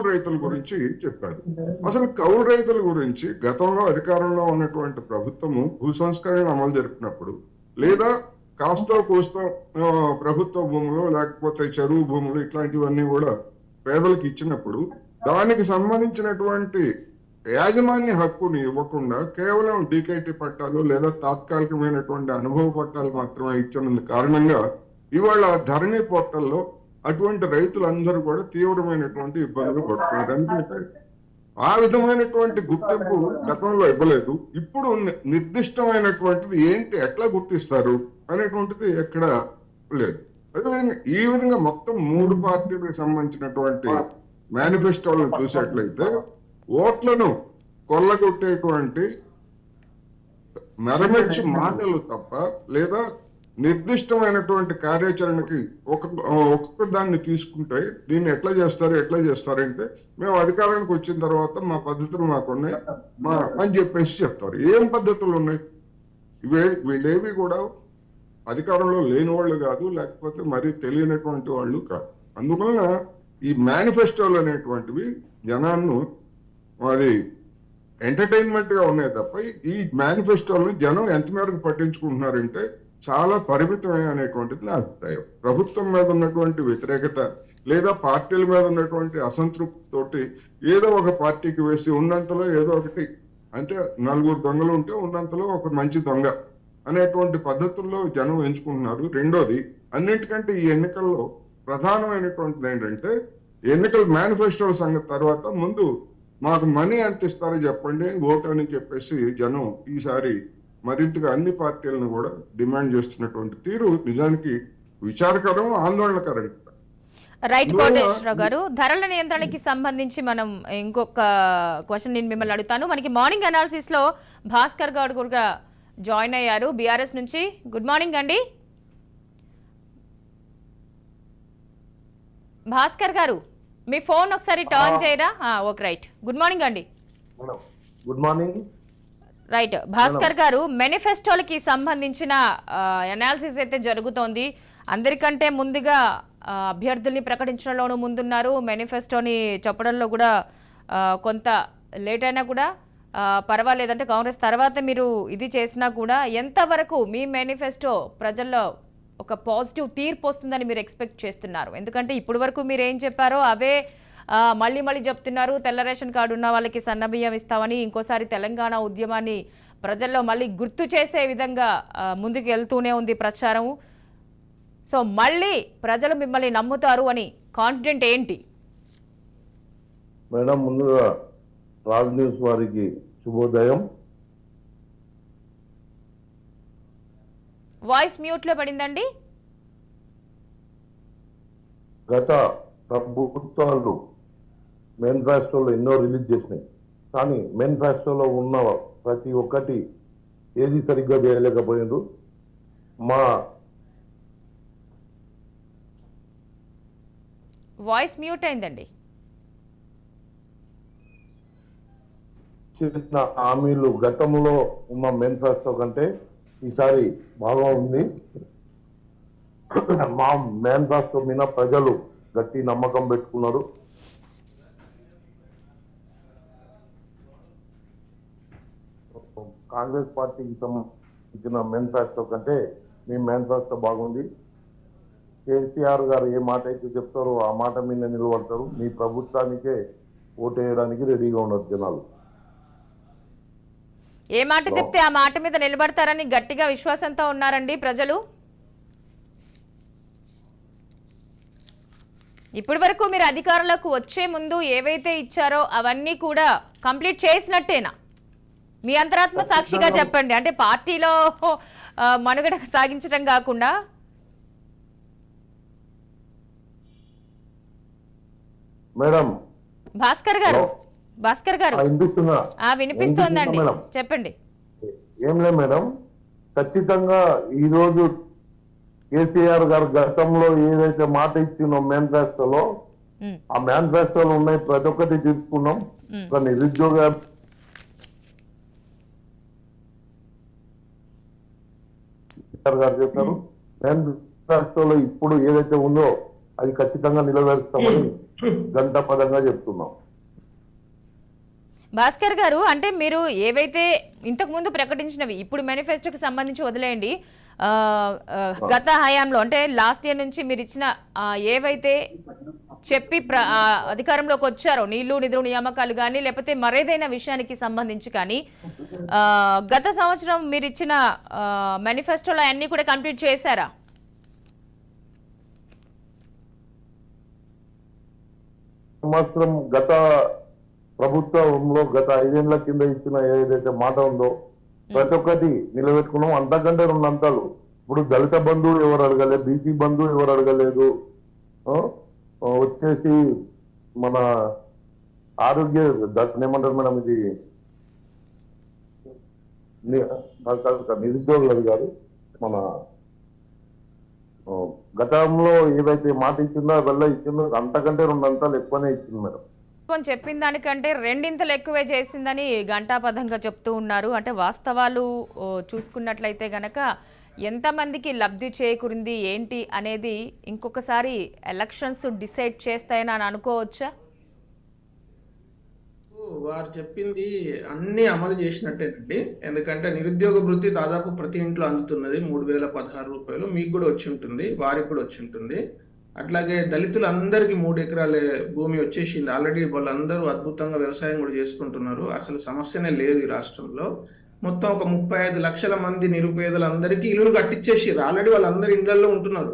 రైతుల గురించి చెప్పారు. అసలు కౌలు రైతుల గురించి గతంలో అధికారంలో ఉన్నటువంటి ప్రభుత్వము భూ సంస్కరణ అమలు జరిపినప్పుడు లేదా కాస్తో కూస్తో ప్రభుత్వ భూములు లేకపోతే చెరువు భూములు ఇట్లాంటివన్నీ కూడా పేదలకు ఇచ్చినప్పుడు దానికి సంబంధించినటువంటి యాజమాన్య హక్కుని ఇవ్వకుండా కేవలం డీకేటీ పట్టాలు లేదా తాత్కాలికమైనటువంటి అనుభవ పట్టాలు మాత్రమే ఇచ్చిన కారణంగా ఇవాళ ధరణి పోర్టల్లో అటువంటి రైతులందరూ కూడా తీవ్రమైనటువంటి ఇబ్బందులు పడుతున్నారు. ఎందుకంటే ఆ విధమైనటువంటి గుర్తింపు గతంలో ఇవ్వలేదు. ఇప్పుడు నిర్దిష్టమైనటువంటిది ఏంటి, ఎట్లా గుర్తిస్తారు అనేటువంటిది ఎక్కడ లేదు. అదేవిధంగా ఈ విధంగా మొత్తం 3 పార్టీలకు సంబంధించినటువంటి మేనిఫెస్టోలను చూసేట్లయితే ఓట్లను కొల్లగొట్టేటువంటి మెరమెచ్చి మాటలు తప్ప లేదా నిర్దిష్టమైనటువంటి కార్యాచరణకి ఒక్కొక్క దాన్ని తీసుకుంటే దీన్ని ఎట్లా చేస్తారంటే మేము అధికారానికి వచ్చిన తర్వాత మా పద్ధతులు మాకున్నాయి అని చెప్పేసి చెప్తారు. ఏం పద్ధతులు ఉన్నాయి? వీళ్ళేవి కూడా అధికారంలో లేని వాళ్ళు కాదు, లేకపోతే మరీ తెలియనటువంటి వాళ్ళు కాదు. అందువలన ఈ మేనిఫెస్టోలు అనేటువంటివి జనాన్ని అది ఎంటర్టైన్మెంట్ గా ఉన్నాయి తప్ప ఈ మేనిఫెస్టోలను జనం ఎంత మేరకు పట్టించుకుంటున్నారంటే చాలా పరిమితమే అనేటువంటిది నా అభిప్రాయం. ప్రభుత్వం మీద ఉన్నటువంటి వ్యతిరేకత లేదా పార్టీల మీద ఉన్నటువంటి అసంతృప్తితోటి ఏదో ఒక పార్టీకి వేసి ఉన్నంతలో ఏదో ఒకటి అంటే 4 దొంగలు ఉంటే ఉన్నంతలో ఒక మంచి దొంగ అనేటువంటి పద్ధతుల్లో జనం ఎంచుకుంటున్నారు. రెండోది, అన్నింటికంటే ఈ ఎన్నికల్లో ప్రధానమైనటువంటిది ఏంటంటే ఎన్నికల మేనిఫెస్టోల సంగతి తర్వాత ముందు మాకు మనీ ఎంత ఇస్తారో చెప్పండి ఓటు అని చెప్పేసి జనం ఈసారి మరింతగా అన్ని పార్టీలను కూడా డిమాండ్ చేస్తున్నటువంటి తీరు నిజానికి విచారకరం, ఆందోళనకరం. రైట్ కోటేశ్వరరావు గారు, ధరల నియంత్రణకి సంబంధించి మనం ఇంకొక క్వశ్చన్ నేను మిమ్మల్ని అడుగుతాను. మనకి మార్నింగ్ అనాలిసిస్ లో భాస్కర్ గారు కూడా జాయిన్ అయ్యారు బీఆర్ఎస్ నుంచి. గుడ్ మార్నింగ్ అండి భాస్కర్ గారు, మీ ఫోన్ ఒకసారి టర్న్ చేయరా? Okay, right. గుడ్ మార్నింగ్ అండి. Good morning. రైట్ భాస్కర్ గారు, మేనిఫెస్టోలకి సంబంధించిన అనాలిసిస్ అయితే జరుగుతోంది. అందరికంటే ముందుగా అభ్యర్థుల్ని ప్రకటించడంలోనూ ముందున్నారు. మేనిఫెస్టోని చెప్పడంలో కూడా కొంత లేట్ అయినా కూడా పర్వాలేదంటే కాంగ్రెస్ తర్వాత మీరు ఇది చేసినా కూడా ఎంతవరకు మీ మేనిఫెస్టో ప్రజల్లో ఒక పాజిటివ్ తీర్పు వస్తుందని మీరు ఎక్స్పెక్ట్ చేస్తున్నారు? ఎందుకంటే ఇప్పటి వరకు మీరు ఏం చెప్పారో అవే మళ్ళీ చెప్తున్నారు. తెల్ల రేషన్ కార్డు ఉన్న వాళ్ళకి సన్నబియ్యం ఇస్తామని, ఇంకోసారి తెలంగాణ ఉద్యమాన్ని ప్రజల్లో మళ్ళీ గుర్తు చేసే విధంగా ముందుకు వెళ్తూనే ఉంది ప్రచారం. సో మళ్ళీ ప్రజలు మిమ్మల్ని నమ్ముతారు అని కాన్ఫిడెంట్ ఏంటి? మేడం, ముందుగా రాజ్ న్యూస్ వారికి శుభోదయం. వాయిస్ మ్యూట్లో పడిందండి. గత ప్రభుత్వాలు మేనిఫెస్టోలు ఎన్నో రిలీజ్ చేసినాయి, కానీ మేనిఫెస్టోలో ఉన్న ప్రతి ఒక్కటి ఏది సరిగ్గా చేయలేకపోయిండ్రు. మా వాయిస్ మ్యూట్ అయిందండి. చిన్న హామీలు గతంలో ఉన్న మేనిఫెస్టో కంటే ఈసారి బాగా ఉంది. మా మేనిఫెస్టో మీద ప్రజలు గట్టి నమ్మకం పెట్టుకున్నారు. కాంగ్రెస్ పార్టీకి సంబంధించిన మేనిఫెస్టో కంటే మీ మేనిఫెస్టో బాగుంది. కేసీఆర్ గారు ఏ మాట అయితే చెప్తారో ఆ మాట మీద నిలబడతారు. మీ ప్రభుత్వానికే ఓటేయడానికి రెడీగా ఉన్నారు జనాలు. ఏ మాట చెప్తే ఆ మాట మీద నిలబడతారని గట్టిగా విశ్వాసంతో ఉన్నారండి ప్రజలు. ఇప్పటి వరకు మీరు అధికారులకు వచ్చే ముందు ఏవైతే ఇచ్చారో అవన్నీ కూడా కంప్లీట్ చేసినట్టేనా? మీ అంతరాత్మ సాక్షిగా చెప్పండి. అంటే పార్టీలో మనుగడ సాగించడం కాకుండా. మేడం భాస్కర్ గారు వినిపిస్తోందండి, చెప్పండి. ఏం లేదు మేడం, ఖచ్చితంగా ఈ రోజు కేసీఆర్ గారు గతంలో ఏదైతే మాట ఇచ్చిందో మేనిఫెస్టోలో, ఆ మేనిఫెస్టోలో ఉన్నాయి ప్రతి ఒక్కటి తీసుకున్నాం. ఒక నిరుద్యోగ గారు చెప్పారు మేనిఫెస్టోలో ఇప్పుడు ఏదైతే ఉందో అది ఖచ్చితంగా నిలవేరుస్తామని గంటపదంగా చెప్తున్నాం. భాస్కర్ గారు, అంటే మీరు ఏవైతే ఇంతకు ముందు ప్రకటించినవి ఇప్పుడు మేనిఫెస్టోకి సంబంధించి వదిలేయండి, గత హయాంలో అంటే లాస్ట్ ఇయర్ నుంచి మీరు ఇచ్చిన ఏవైతే చెప్పి అధికారంలోకి వచ్చారో నీళ్లు నిధులు నియామకాలు కానీ లేకపోతే మరేదైనా విషయానికి సంబంధించి కానీ గత సంవత్సరం మీరు ఇచ్చిన మేనిఫెస్టోలో అన్ని కూడా కంప్లీట్ చేశారా? సంవత్సరం గత ప్రభుత్వంలో గత 5 ఏళ్ల కింద ఇచ్చిన ఏదైతే మాట ఉందో ప్రతి ఒక్కటి నిలబెట్టుకున్నాం. అంతకంటే 2 అంతాలు. ఇప్పుడు దళిత బంధువు ఎవరు అడగలేదు, బీసీ బంధువు ఎవరు అడగలేదు, వచ్చేసి మన ఆరోగ్య ఏమంటారు మేడం, ఇది నిరుద్యోగులు కాదు, మన గతంలో ఏదైతే మాట ఇచ్చిందో వల్ల ఇచ్చిందో అంతకంటే 2 అంతాలు ఎక్కువనే ఇచ్చింది మేడం. చెప్పిన దానికంటే 2 ఎక్కువే చేసిందని గంటాపదంగా చెప్తూ ఉన్నారు. అంటే వాస్తవాలు చూసుకున్నట్లయితే గనక ఎంతమందికి లబ్ధి చేకూరింది ఏంటి అనేది ఇంకొకసారి ఎలక్షన్స్ డిసైడ్ చేస్తాయని అని అనుకోవచ్చా? వారు చెప్పింది అన్ని అమలు చేసినట్టేనండి. ఎందుకంటే నిరుద్యోగ భృతి దాదాపు ప్రతి ఇంట్లో అందుతున్నది 3016 రూపాయలు. మీకు కూడా వచ్చి ఉంటుంది, వారికి కూడా వచ్చి ఉంటుంది. అట్లాగే దళితులందరికీ 3 ఎకరాల భూమి వచ్చేసింది ఆల్రెడీ. వాళ్ళందరూ అద్భుతంగా వ్యవసాయం కూడా చేసుకుంటున్నారు. అసలు సమస్యనే లేదు ఈ రాష్ట్రంలో. మొత్తం ఒక 35 లక్షల మంది నిరుపేదలందరికీ ఇల్లులు కట్టించేసారు ఆల్రెడీ. వాళ్ళందరూ ఇళ్లలో ఉంటున్నారు.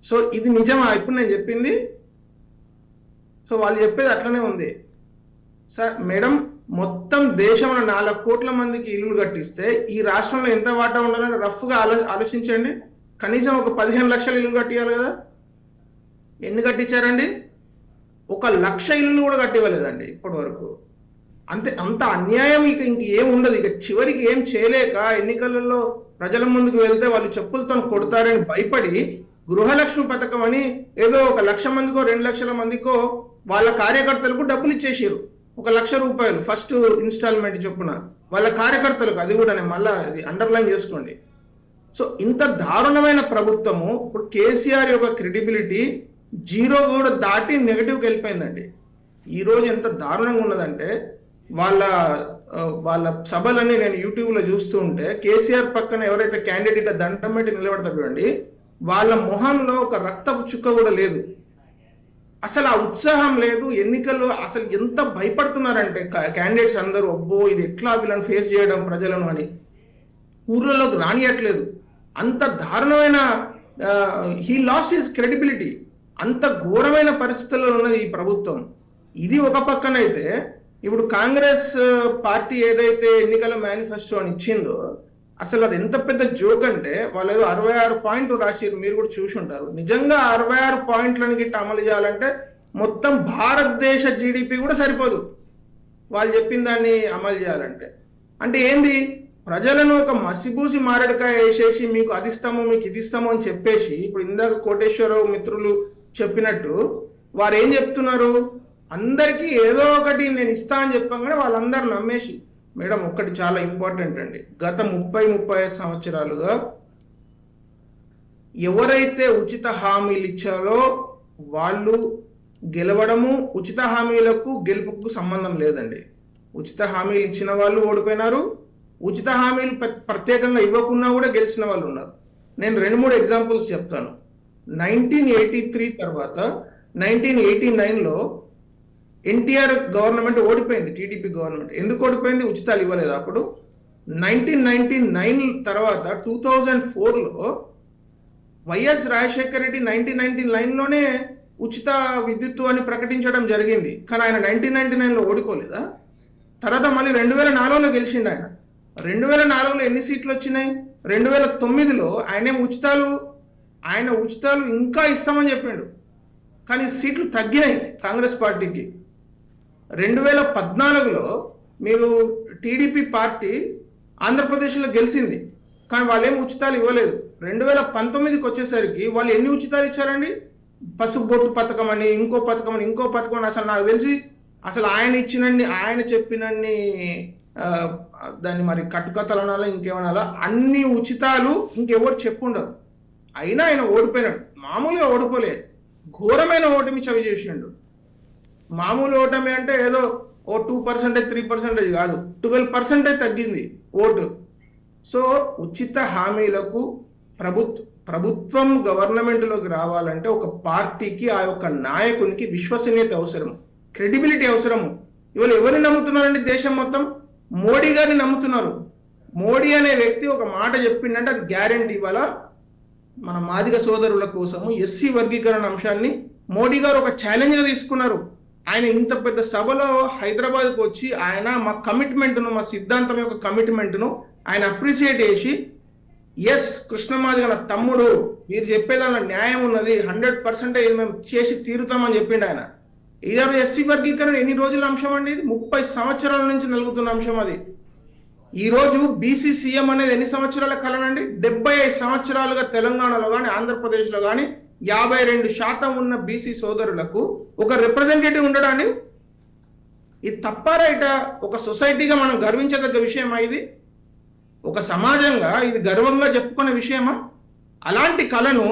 సో ఇది నిజమా ఇప్పుడు నేను చెప్పింది? సో వాళ్ళు చెప్పేది అట్లనే ఉంది సార్. మేడం, మొత్తం దేశంలో 4 కోట్ల మందికి ఇల్లులు కట్టిస్తే ఈ రాష్ట్రంలో ఎంత వాటా ఉండాలని రఫ్గా ఆలోచించండి. కనీసం ఒక 15 లక్షల ఇల్లు కట్టియాలి కదా. ఎన్ని కట్టించారండి? 1 లక్ష ఇల్లు కూడా కట్టివ్వలేదండి ఇప్పటి వరకు. అంత అన్యాయం ఇంక ఏం ఉండదు. ఇక చివరికి ఏం చేయలేక ఎన్నికలలో ప్రజల ముందుకు వెళ్తే వాళ్ళు చెప్పులతో కొడతారని భయపడి గృహలక్ష్మి పథకం అని ఏదో 1 లక్ష మందికో 2 లక్షల మందికో వాళ్ళ కార్యకర్తలకు డబ్బులు ఇచ్చేసారు. 1 లక్ష రూపాయలు ఫస్ట్ ఇన్స్టాల్మెంట్ చొప్పున వాళ్ళ కార్యకర్తలకు. అది కూడా నేను మళ్ళీ అది అండర్లైన్ చేసుకోండి. సో ఇంత దారుణమైన ప్రభుత్వము ఇప్పుడు కేసీఆర్ యొక్క క్రెడిబిలిటీ 0 కూడా దాటి నెగటివ్కి వెళ్ళిపోయిందండి. ఈరోజు ఎంత దారుణంగా ఉన్నదంటే వాళ్ళ సభలన్నీ నేను యూట్యూబ్లో చూస్తూ ఉంటే కేసీఆర్ పక్కన ఎవరైతే క్యాండిడేట్ దండం పెట్టి నిలబడతారు చూడండి, వాళ్ళ మొహంలో ఒక రక్తపు చుక్క కూడా లేదు. అసలు ఆ ఉత్సాహం లేదు. ఎన్నికల్లో అసలు ఎంత భయపడుతున్నారంటే క్యాండిడేట్స్ అందరూ, అబ్బో ఇది ఎట్లా వీళ్ళని ఫేస్ చేయడం ప్రజలను అని ఊర్లలోకి రానియట్లేదు. అంత దారుణమైన హీ లాస్ట్ హిస్ క్రెడిబిలిటీ. అంత ఘోరమైన పరిస్థితుల్లో ఉన్నది ఈ ప్రభుత్వం. ఇది ఒక పక్కనైతే ఇప్పుడు కాంగ్రెస్ పార్టీ ఏదైతే ఎన్నికల మేనిఫెస్టో అని ఇచ్చిందో అసలు అది ఎంత పెద్ద జోక్ అంటే వాళ్ళు ఏదో 66 పాయింట్లు రాసిరు. మీరు కూడా చూసి ఉంటారు. నిజంగా 66 పాయింట్లను గిట్ట అమలు చేయాలంటే మొత్తం భారతదేశ జీడిపి కూడా సరిపోదు. వాళ్ళు చెప్పిన దాన్ని అమలు చేయాలంటే. అంటే ఏంది, ప్రజలను ఒక మసిబూసి మారడికాయ వేసేసి మీకు అది ఇస్తాము మీకు ఇది ఇస్తాము అని చెప్పేసి, ఇప్పుడు ఇందాక కోటేశ్వరరావు మిత్రులు చెప్పినట్టు వారు ఏం చెప్తున్నారు, అందరికీ ఏదో ఒకటి నేను ఇస్తా అని చెప్పగానే వాళ్ళందరూ నమ్మేసి. మేడం ఒక్కటి చాలా ఇంపార్టెంట్ అండి, గత 30-35 సంవత్సరాలుగా ఎవరైతే ఉచిత హామీలు ఇచ్చారో వాళ్ళు గెలవడము, ఉచిత హామీలకు గెలుపుకు సంబంధం లేదండి. ఉచిత హామీలు ఇచ్చిన వాళ్ళు ఓడిపోయినారు, ఉచిత హామీలు ప్రత్యేకంగా ఇవ్వకున్నా కూడా గెలిచిన వాళ్ళు ఉన్నారు. నేను 2-3 ఎగ్జాంపుల్స్ చెప్తాను. 1983 తర్వాత 1989లో ఎన్టీఆర్ గవర్నమెంట్ ఓడిపోయింది, టీడీపీ గవర్నమెంట్. ఎందుకు ఓడిపోయింది? ఉచితాలు ఇవ్వలేదు అప్పుడు. 1999 తర్వాత 2004లో వైఎస్ రాజశేఖర రెడ్డి 1999లోనే ఉచిత విద్యుత్తు అని ప్రకటించడం జరిగింది. కానీ ఆయన 1999లో ఓడిపోలేదా? తర్వాత మళ్ళీ 2004లో గెలిచిండు ఆయన. 2004లో ఎన్ని సీట్లు వచ్చినాయి? 2009లో ఆయన ఉచితాలు ఇంకా ఇస్తామని చెప్పిండు, కానీ సీట్లు తగ్గినాయి కాంగ్రెస్ పార్టీకి. 2014లో మీరు టీడీపీ పార్టీ ఆంధ్రప్రదేశ్లో గెలిచింది, కానీ వాళ్ళు ఏమి ఉచితాలు ఇవ్వలేదు. 2019కి వచ్చేసరికి వాళ్ళు ఎన్ని ఉచితాలు ఇచ్చారండి? పసుపు బొట్టు పథకం అని, ఇంకో పథకం అని, ఇంకో పథకం అని. అసలు నాకు తెలిసి అసలు ఆయన ఇచ్చినన్ని, ఆయన చెప్పినన్ని దాన్ని మరి కట్టుకథలు అనాలా ఇంకేమనాలా, అన్ని ఉచితాలు ఇంకెవరు చెప్పుండరు. అయినా ఆయన ఓడిపోయినాడు. మామూలుగా ఓడిపోలే, ఘోరమైన ఓటమి చవి చేసిండు. మామూలు ఓటమి అంటే ఏదో 2%, 3% కాదు, 12% తగ్గింది ఓటు. సో ఉచిత హామీలకు ప్రభుత్వం గవర్నమెంట్లోకి రావాలంటే ఒక పార్టీకి, ఆ యొక్క నాయకునికి విశ్వసనీయత అవసరం, క్రెడిబిలిటీ అవసరము. ఇవాళ ఎవరిని నమ్ముతున్నారండి? దేశం మొత్తం మోడీ గారిని నమ్ముతున్నారు. మోడీ అనే వ్యక్తి ఒక మాట చెప్పిండంటే అది గ్యారెంటీ. ఇవాళ మన మాదిగ సోదరుల కోసము ఎస్సీ వర్గీకరణ అంశాన్ని మోడీ గారు ఒక ఛాలెంజ్గా తీసుకున్నారు. ఆయన ఇంత పెద్ద సభలో హైదరాబాద్కు వచ్చి ఆయన మా కమిట్మెంట్ను, మా సిద్ధాంతం యొక్క కమిట్మెంట్ను ఆయన అప్రిషియేట్ చేసి, ఎస్ కృష్ణమాదిగ నా తమ్ముడు, మీరు చెప్పేదానిలో న్యాయం ఉన్నది, 100% ఇది మేము చేసి తీరుతామని చెప్పిండు ఆయన. ఇది ఎస్సీ వర్గీకరణ ఎన్ని రోజుల అంశం అండి? ఇది 30 సంవత్సరాల నుంచి నలుగుతున్న అంశం. అది ఈ రోజు బీసీ సీఎం అనేది ఎన్ని సంవత్సరాల కలనండి? 75 సంవత్సరాలుగా తెలంగాణలో కానీ ఆంధ్రప్రదేశ్లో కానీ 52% ఉన్న బీసీ సోదరులకు ఒక రిప్రజెంటేటివ్ ఉండడాన్ని, ఇది తప్ప రైట? ఒక సొసైటీగా మనం గర్వించదగ్గ విషయమా ఇది? ఒక సమాజంగా ఇది గర్వంగా చెప్పుకునే విషయమా? అలాంటి కళను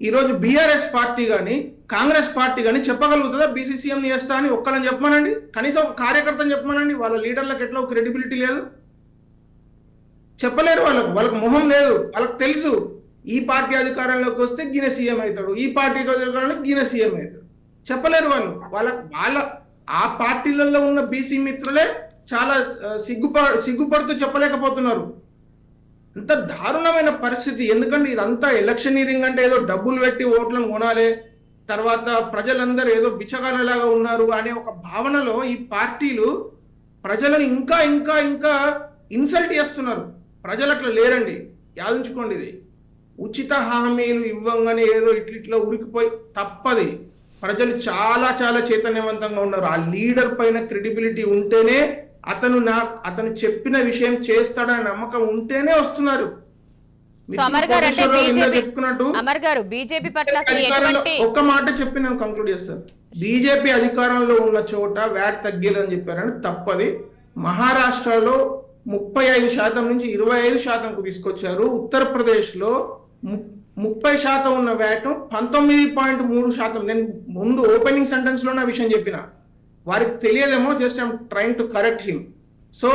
ఈరోజు బీఆర్ఎస్ పార్టీ కానీ కాంగ్రెస్ పార్టీ కానీ చెప్పగలుగుతుందా? బీసీ సీఎం చేస్తా అని ఒక్కలని చెప్పమానండి, కనీసం ఒక కార్యకర్తను చెప్పమానండి. వాళ్ళ లీడర్లకు ఎట్లా క్రెడిబిలిటీ లేదు, చెప్పలేరు. వాళ్ళకు మొహం లేదు. వాళ్ళకి తెలుసు ఈ పార్టీ అధికారంలోకి వస్తే గిన సీఎం అవుతాడు, ఈ పార్టీ అధికారంలో గిన సీఎం అవుతాడు. చెప్పలేరు వాళ్ళ ఆ పార్టీలలో ఉన్న బీసీ మిత్రులే చాలా సిగ్గుపడుతూ చెప్పలేకపోతున్నారు. ఇంత దారుణమైన పరిస్థితి. ఎందుకంటే ఇదంతా ఎలక్షనీరింగ్ అంటే ఏదో డబ్బులు పెట్టి ఓట్లను కొనాలి, తర్వాత ప్రజలందరూ ఏదో బిచ్చగాళ్ళలాగా ఉన్నారు అనే ఒక భావనలో ఈ పార్టీలు ప్రజలను ఇంకా ఇంకా ఇంకా ఇన్సల్ట్ చేస్తున్నారు. ప్రజలు అట్లా లేరండి, యాదించుకోండి. ఇది ఉచిత హామీలు ఇవ్వంగానే ఏదో ఇట్లా ఉరికిపోయి తప్పది. ప్రజలు చాలా చాలా చైతన్యవంతంగా ఉన్నారు. ఆ లీడర్ పైన క్రెడిబిలిటీ ఉంటేనే, అతను చెప్పిన విషయం చేస్తాడనే నమ్మకం ఉంటేనే వస్తున్నారు. ఒక్క మాట చెప్పి నేను కంక్లూడ్ చేస్తాను. బీజేపీ అధికారంలో ఉన్న చోట వ్యాట్ తగ్గేదని చెప్పారని తప్పది. మహారాష్ట్రలో 35% నుంచి 25%కు తీసుకొచ్చారు. ఉత్తరప్రదేశ్లో 30% ఉన్న వ్యాట్ 19.3%. నేను ముందు ఓపెనింగ్ సెంటెన్స్ లో నా విషయం చెప్పిన, వారికి తెలియదేమో, just I'm trying to correct him. So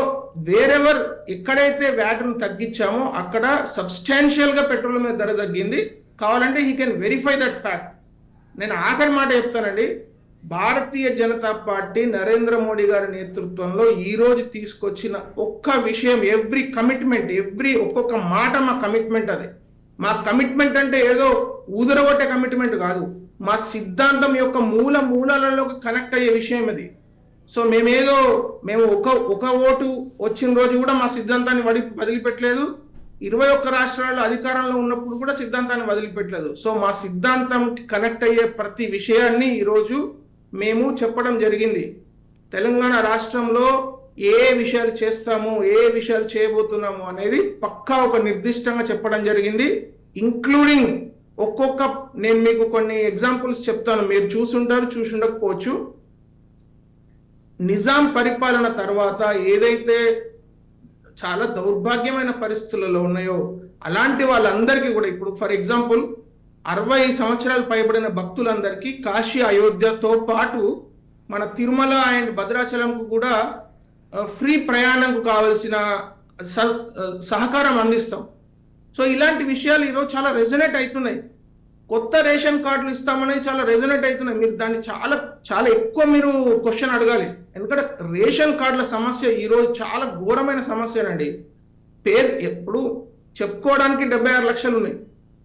wherever ఎక్కడైతే వ్యాట్ను తగ్గించామో అక్కడ సబ్స్టాన్షియల్ గా పెట్రోల్ మీద ధర తగ్గింది. కావాలంటే he can verify that fact. నేను ఆఖరి మాట చెప్తానండి, భారతీయ జనతా పార్టీ నరేంద్ర మోడీ గారి నేతృత్వంలో ఈ రోజు తీసుకొచ్చిన ఒక్క విషయం, ఒక్కొక్క మాట మా కమిట్మెంట్. అది మా కమిట్మెంట్ అంటే ఏదో ఊదరగొట్టే కమిట్మెంట్ కాదు, మా సిద్ధాంతం యొక్క మూలాలలోకి కనెక్ట్ అయ్యే విషయం అది. సో మేము ఒక ఓటు వచ్చిన రోజు కూడా మా సిద్ధాంతాన్ని వదిలిపెట్టలేదు. 21 రాష్ట్రాల్లో అధికారంలో ఉన్నప్పుడు కూడా సిద్ధాంతాన్ని వదిలిపెట్టలేదు. సో మా సిద్ధాంతం కనెక్ట్ అయ్యే ప్రతి విషయాన్ని ఈరోజు మేము చెప్పడం జరిగింది. తెలంగాణ రాష్ట్రంలో ఏ విషయాలు చేస్తాము, ఏ విషయాలు చేయబోతున్నాము అనేది పక్కా ఒక నిర్దిష్టంగా చెప్పడం జరిగింది. ఇంక్లూడింగ్ నేను మీకు కొన్ని ఎగ్జాంపుల్స్ చెప్తాను, మీరు చూసుండకపోవచ్చు. నిజాం పరిపాలన తర్వాత ఏదైతే చాలా దౌర్భాగ్యమైన పరిస్థితులలో ఉన్నాయో అలాంటి వాళ్ళందరికీ కూడా ఇప్పుడు ఫర్ ఎగ్జాంపుల్ 60 సంవత్సరాలు పైబడిన భక్తులందరికీ కాశీ, అయోధ్యతో పాటు మన తిరుమల అండ్ భద్రాచలంకు కూడా ఫ్రీ ప్రయాణంకు కావాల్సిన సహకారం అందిస్తాం. సో ఇలాంటి విషయాలు ఈరోజు చాలా రెజొనేట్ అవుతున్నాయి. కొత్త రేషన్ కార్డులు ఇస్తామనేది చాలా రెజొనేట్ అవుతున్నాయి. మీరు దాన్ని చాలా చాలా ఎక్కువ మీరు క్వశ్చన్ అడగాలి. ఎందుకంటే రేషన్ కార్డుల సమస్య ఈరోజు చాలా ఘోరమైన సమస్యనండి. పేరు ఎప్పుడు చెప్పుకోవడానికి 76 లక్షలు ఉన్నాయి,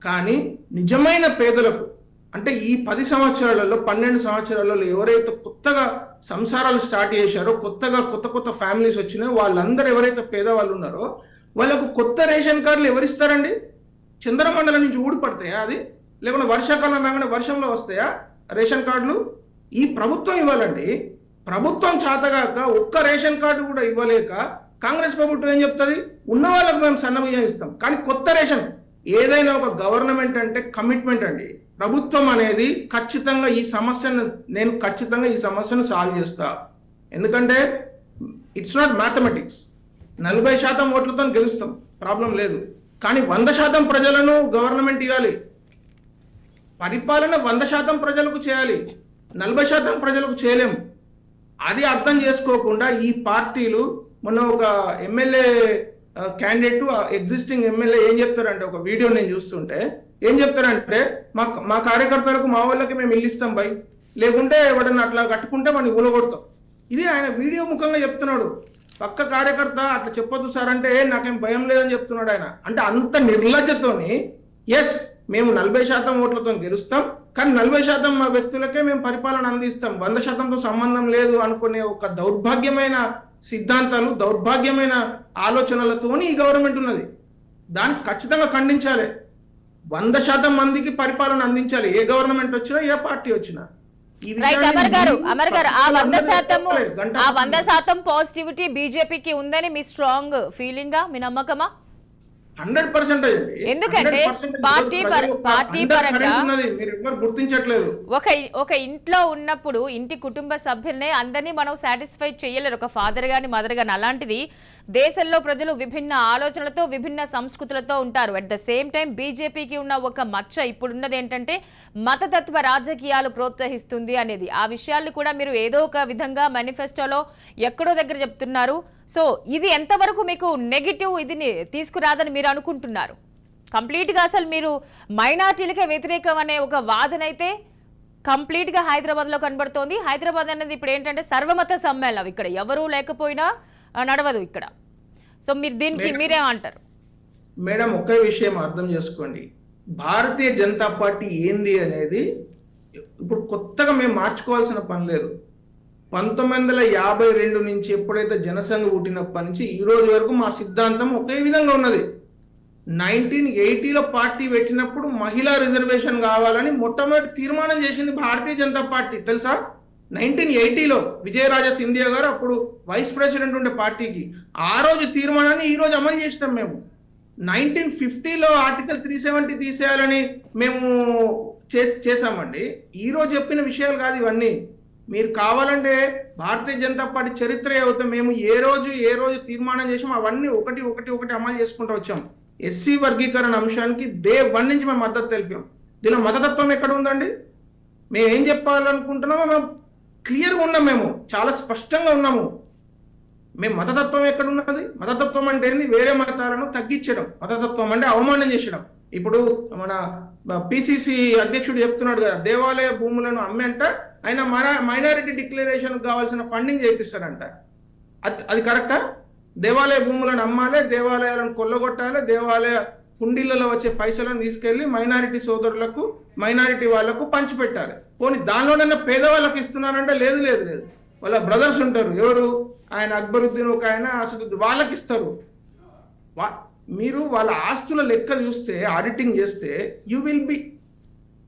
కానీ నిజమైన పేదలకు అంటే ఈ 10 సంవత్సరాలలో 12 సంవత్సరాలలో ఎవరైతే కొత్తగా సంసారాలు స్టార్ట్ చేశారో, కొత్త ఫ్యామిలీస్ వచ్చినాయో వాళ్ళందరూ ఎవరైతే పేదవాళ్ళు ఉన్నారో వాళ్ళకు కొత్త రేషన్ కార్డులు ఎవరిస్తారండి? చంద్రమండలం నుంచి ఊడిపడతాయా అది? లేకుంటే వర్షాకాలం రాగానే వర్షంలో వస్తాయా రేషన్ కార్డులు? ఈ ప్రభుత్వం ఇవ్వాలండి. ప్రభుత్వం చేతగాక ఒక్క రేషన్ కార్డు కూడా ఇవ్వలేక కాంగ్రెస్ ప్రభుత్వం ఏం చెప్తుంది? ఉన్న వాళ్ళకు మేము సన్నబియ్యం ఇస్తాం, కానీ కొత్త రేషన్ ఏదైనా ఒక గవర్నమెంట్ అంటే కమిట్మెంట్ అండి. ప్రభుత్వం అనేది ఖచ్చితంగా ఈ సమస్యను సాల్వ్ చేస్తా. ఎందుకంటే ఇట్స్ నాట్ మ్యాథమెటిక్స్. 40% ఓట్లతో గెలుస్తాం, ప్రాబ్లం లేదు, కానీ 100% ప్రజలను గవర్నమెంట్ ఇవ్వాలి. పరిపాలన 100% ప్రజలకు చేయాలి, 40% ప్రజలకు చేయలేము. అది అర్థం చేసుకోకుండా ఈ పార్టీలు మొన్న ఒక ఎమ్మెల్యే క్యాండిడేట్ ఎగ్జిస్టింగ్ ఎమ్మెల్యే ఏం చెప్తారంటే, ఒక వీడియో నేను చూస్తుంటే ఏం చెప్తారంటే, మా కార్యకర్తలకు మా వాళ్ళకి మేము ఇల్లు ఇస్తాం బై, లేకుంటే ఎవడన్నా అట్లా కట్టుకుంటే మనం ఊలగొడతాం. ఇది ఆయన వీడియో ముఖంగా చెప్తున్నాడు. పక్క కార్యకర్త అట్లా చెప్పొద్దు సార్ అంటే నాకేం భయం లేదని చెప్తున్నాడు ఆయన. అంటే అంత నిర్లజ్జతోని ఎస్ మేము 40% ఓట్లతో గెలుస్తాం, కానీ 40% మా వ్యక్తులకే మేము పరిపాలన అందిస్తాం, 100%తో సంబంధం లేదు అనుకునే ఒక దౌర్భాగ్యమైన సిద్ధాంతాలు, దౌర్భాగ్యమైన ఆలోచనలతోని ఈ గవర్నమెంట్ ఉన్నది. దాన్ని ఖచ్చితంగా ఖండించాలి. 100% మందికి పరిపాలన అందించాలి, ఏ గవర్నమెంట్ వచ్చినా, ఏ పార్టీ వచ్చినా. అమర్ గారు ఆ 100% పాజిటివిటీ బీజేపీకి ఉందని మీ స్ట్రాంగ్ ఫీలింగ్, మీ నమ్మకమా? 100% ఎందుకంటే పార్టీ పరంగా మీరు ఎవరు గుర్తించట్లేదు. ఒక ఇంట్లో ఉన్నప్పుడు ఇంటి కుటుంబ సభ్యుల్ని అందరినీ మనం సాటిస్ఫై చేయలేరు, ఒక ఫాదర్ గాని మదర్ గాని. అలాంటిది దేశంలో ప్రజలు విభిన్న ఆలోచనలతో, విభిన్న సంస్కృతులతో ఉంటారు. అట్ ద సేమ్ టైం బీజేపీకి ఉన్న ఒక మచ్చ ఇప్పుడున్నది ఏంటంటే మతతత్వ రాజకీయాలు ప్రోత్సహిస్తుంది అనేది. ఆ విషయాలు కూడా మీరు ఏదో ఒక విధంగా మేనిఫెస్టోలో ఎక్కడో దగ్గర చెప్తున్నారు. సో ఇది ఎంతవరకు మీకు నెగిటివ్ ఇది తీసుకురాదని మీరు అనుకుంటున్నారు? కంప్లీట్గా అసలు మీరు మైనార్టీలకే వ్యతిరేకం అనే ఒక వాదన అయితే కంప్లీట్గా హైదరాబాద్లో కనబడుతోంది. హైదరాబాద్ అనేది ఇప్పుడు ఏంటంటే సర్వమత సమ్మేళనం, ఇక్కడ ఎవరూ లేకపోయినా నడవదు ఇక్కడ. సో మీరు దీనికి మీరేమంటారు? మేడం, ఒకే విషయం అర్థం చేసుకోండి, భారతీయ జనతా పార్టీ ఏంది అనేది ఇప్పుడు కొత్తగా మేము మార్చుకోవాల్సిన పని లేదు. 1952 నుంచి ఎప్పుడైతే జనసంఘ పుట్టినప్పటి నుంచి ఈ రోజు వరకు మా సిద్ధాంతం ఒకే విధంగా ఉన్నది. 1980లో పార్టీ పెట్టినప్పుడు మహిళా రిజర్వేషన్ కావాలని మొట్టమొదటి తీర్మానం చేసింది భారతీయ జనతా పార్టీ, తెలుసా? 1980లో విజయరాజ సింధియా గారు అప్పుడు వైస్ ప్రెసిడెంట్ ఉండే పార్టీకి. ఆ రోజు తీర్మానాన్ని ఈ రోజు అమలు చేసినాం మేము. 1950లో ఆర్టికల్ 370 తీసేయాలని మేము చేసామండి. ఈ రోజు చెప్పిన విషయాలు కాదు ఇవన్నీ. మీరు కావాలంటే భారతీయ జనతా పార్టీ చరిత్ర అవుతాం, మేము ఏ రోజు తీర్మానం చేసాం అవన్నీ ఒకటి అమలు చేసుకుంటూ వచ్చాం. ఎస్సీ వర్గీకరణ అంశానికి డే 1 నుంచి మేము మద్దతు తెలిపాం. దీనిలో మతతత్వం ఎక్కడ ఉందండి? మేము ఏం చెప్పాలనుకుంటున్నామో మేము క్లియర్గా ఉన్నాం, మేము చాలా స్పష్టంగా ఉన్నాము. మేము మతతత్వం ఎక్కడ ఉన్నది? మతతత్వం అంటే ఏంది? వేరే మతాలను తగ్గించడం. మతతత్వం అంటే అవమానం చేసడం. ఇప్పుడు మన పిసిసి అధ్యక్షుడు చెప్తున్నాడు కదా, దేవాలయ భూములను అమ్మంట ఆయన మైనారిటీ డిక్లరేషన్ కావాల్సిన ఫండింగ్ చేపిస్తారంట. అది కరెక్టా? దేవాలయ భూములను అమ్మాలి, దేవాలయాలను కొల్లగొట్టాలి, దేవాలయ హుండీలలో వచ్చే పైసలను తీసుకెళ్లి మైనారిటీ సోదరులకు, మైనారిటీ వాళ్లకు పంచిపెట్టాలి. పోనీ దానిలోనైనా పేదవాళ్ళకి ఇస్తున్నారంటే లేదు, వాళ్ళ బ్రదర్స్ ఉంటారు, ఎవరు ఆయన అక్బరుద్దీన్ ఒక ఆయన, అసదుద్దీన్, వాళ్ళకి ఇస్తారు. మీరు వాళ్ళ ఆస్తుల లెక్కలు చూస్తే, ఆడిటింగ్ చేస్తే యూ విల్ బి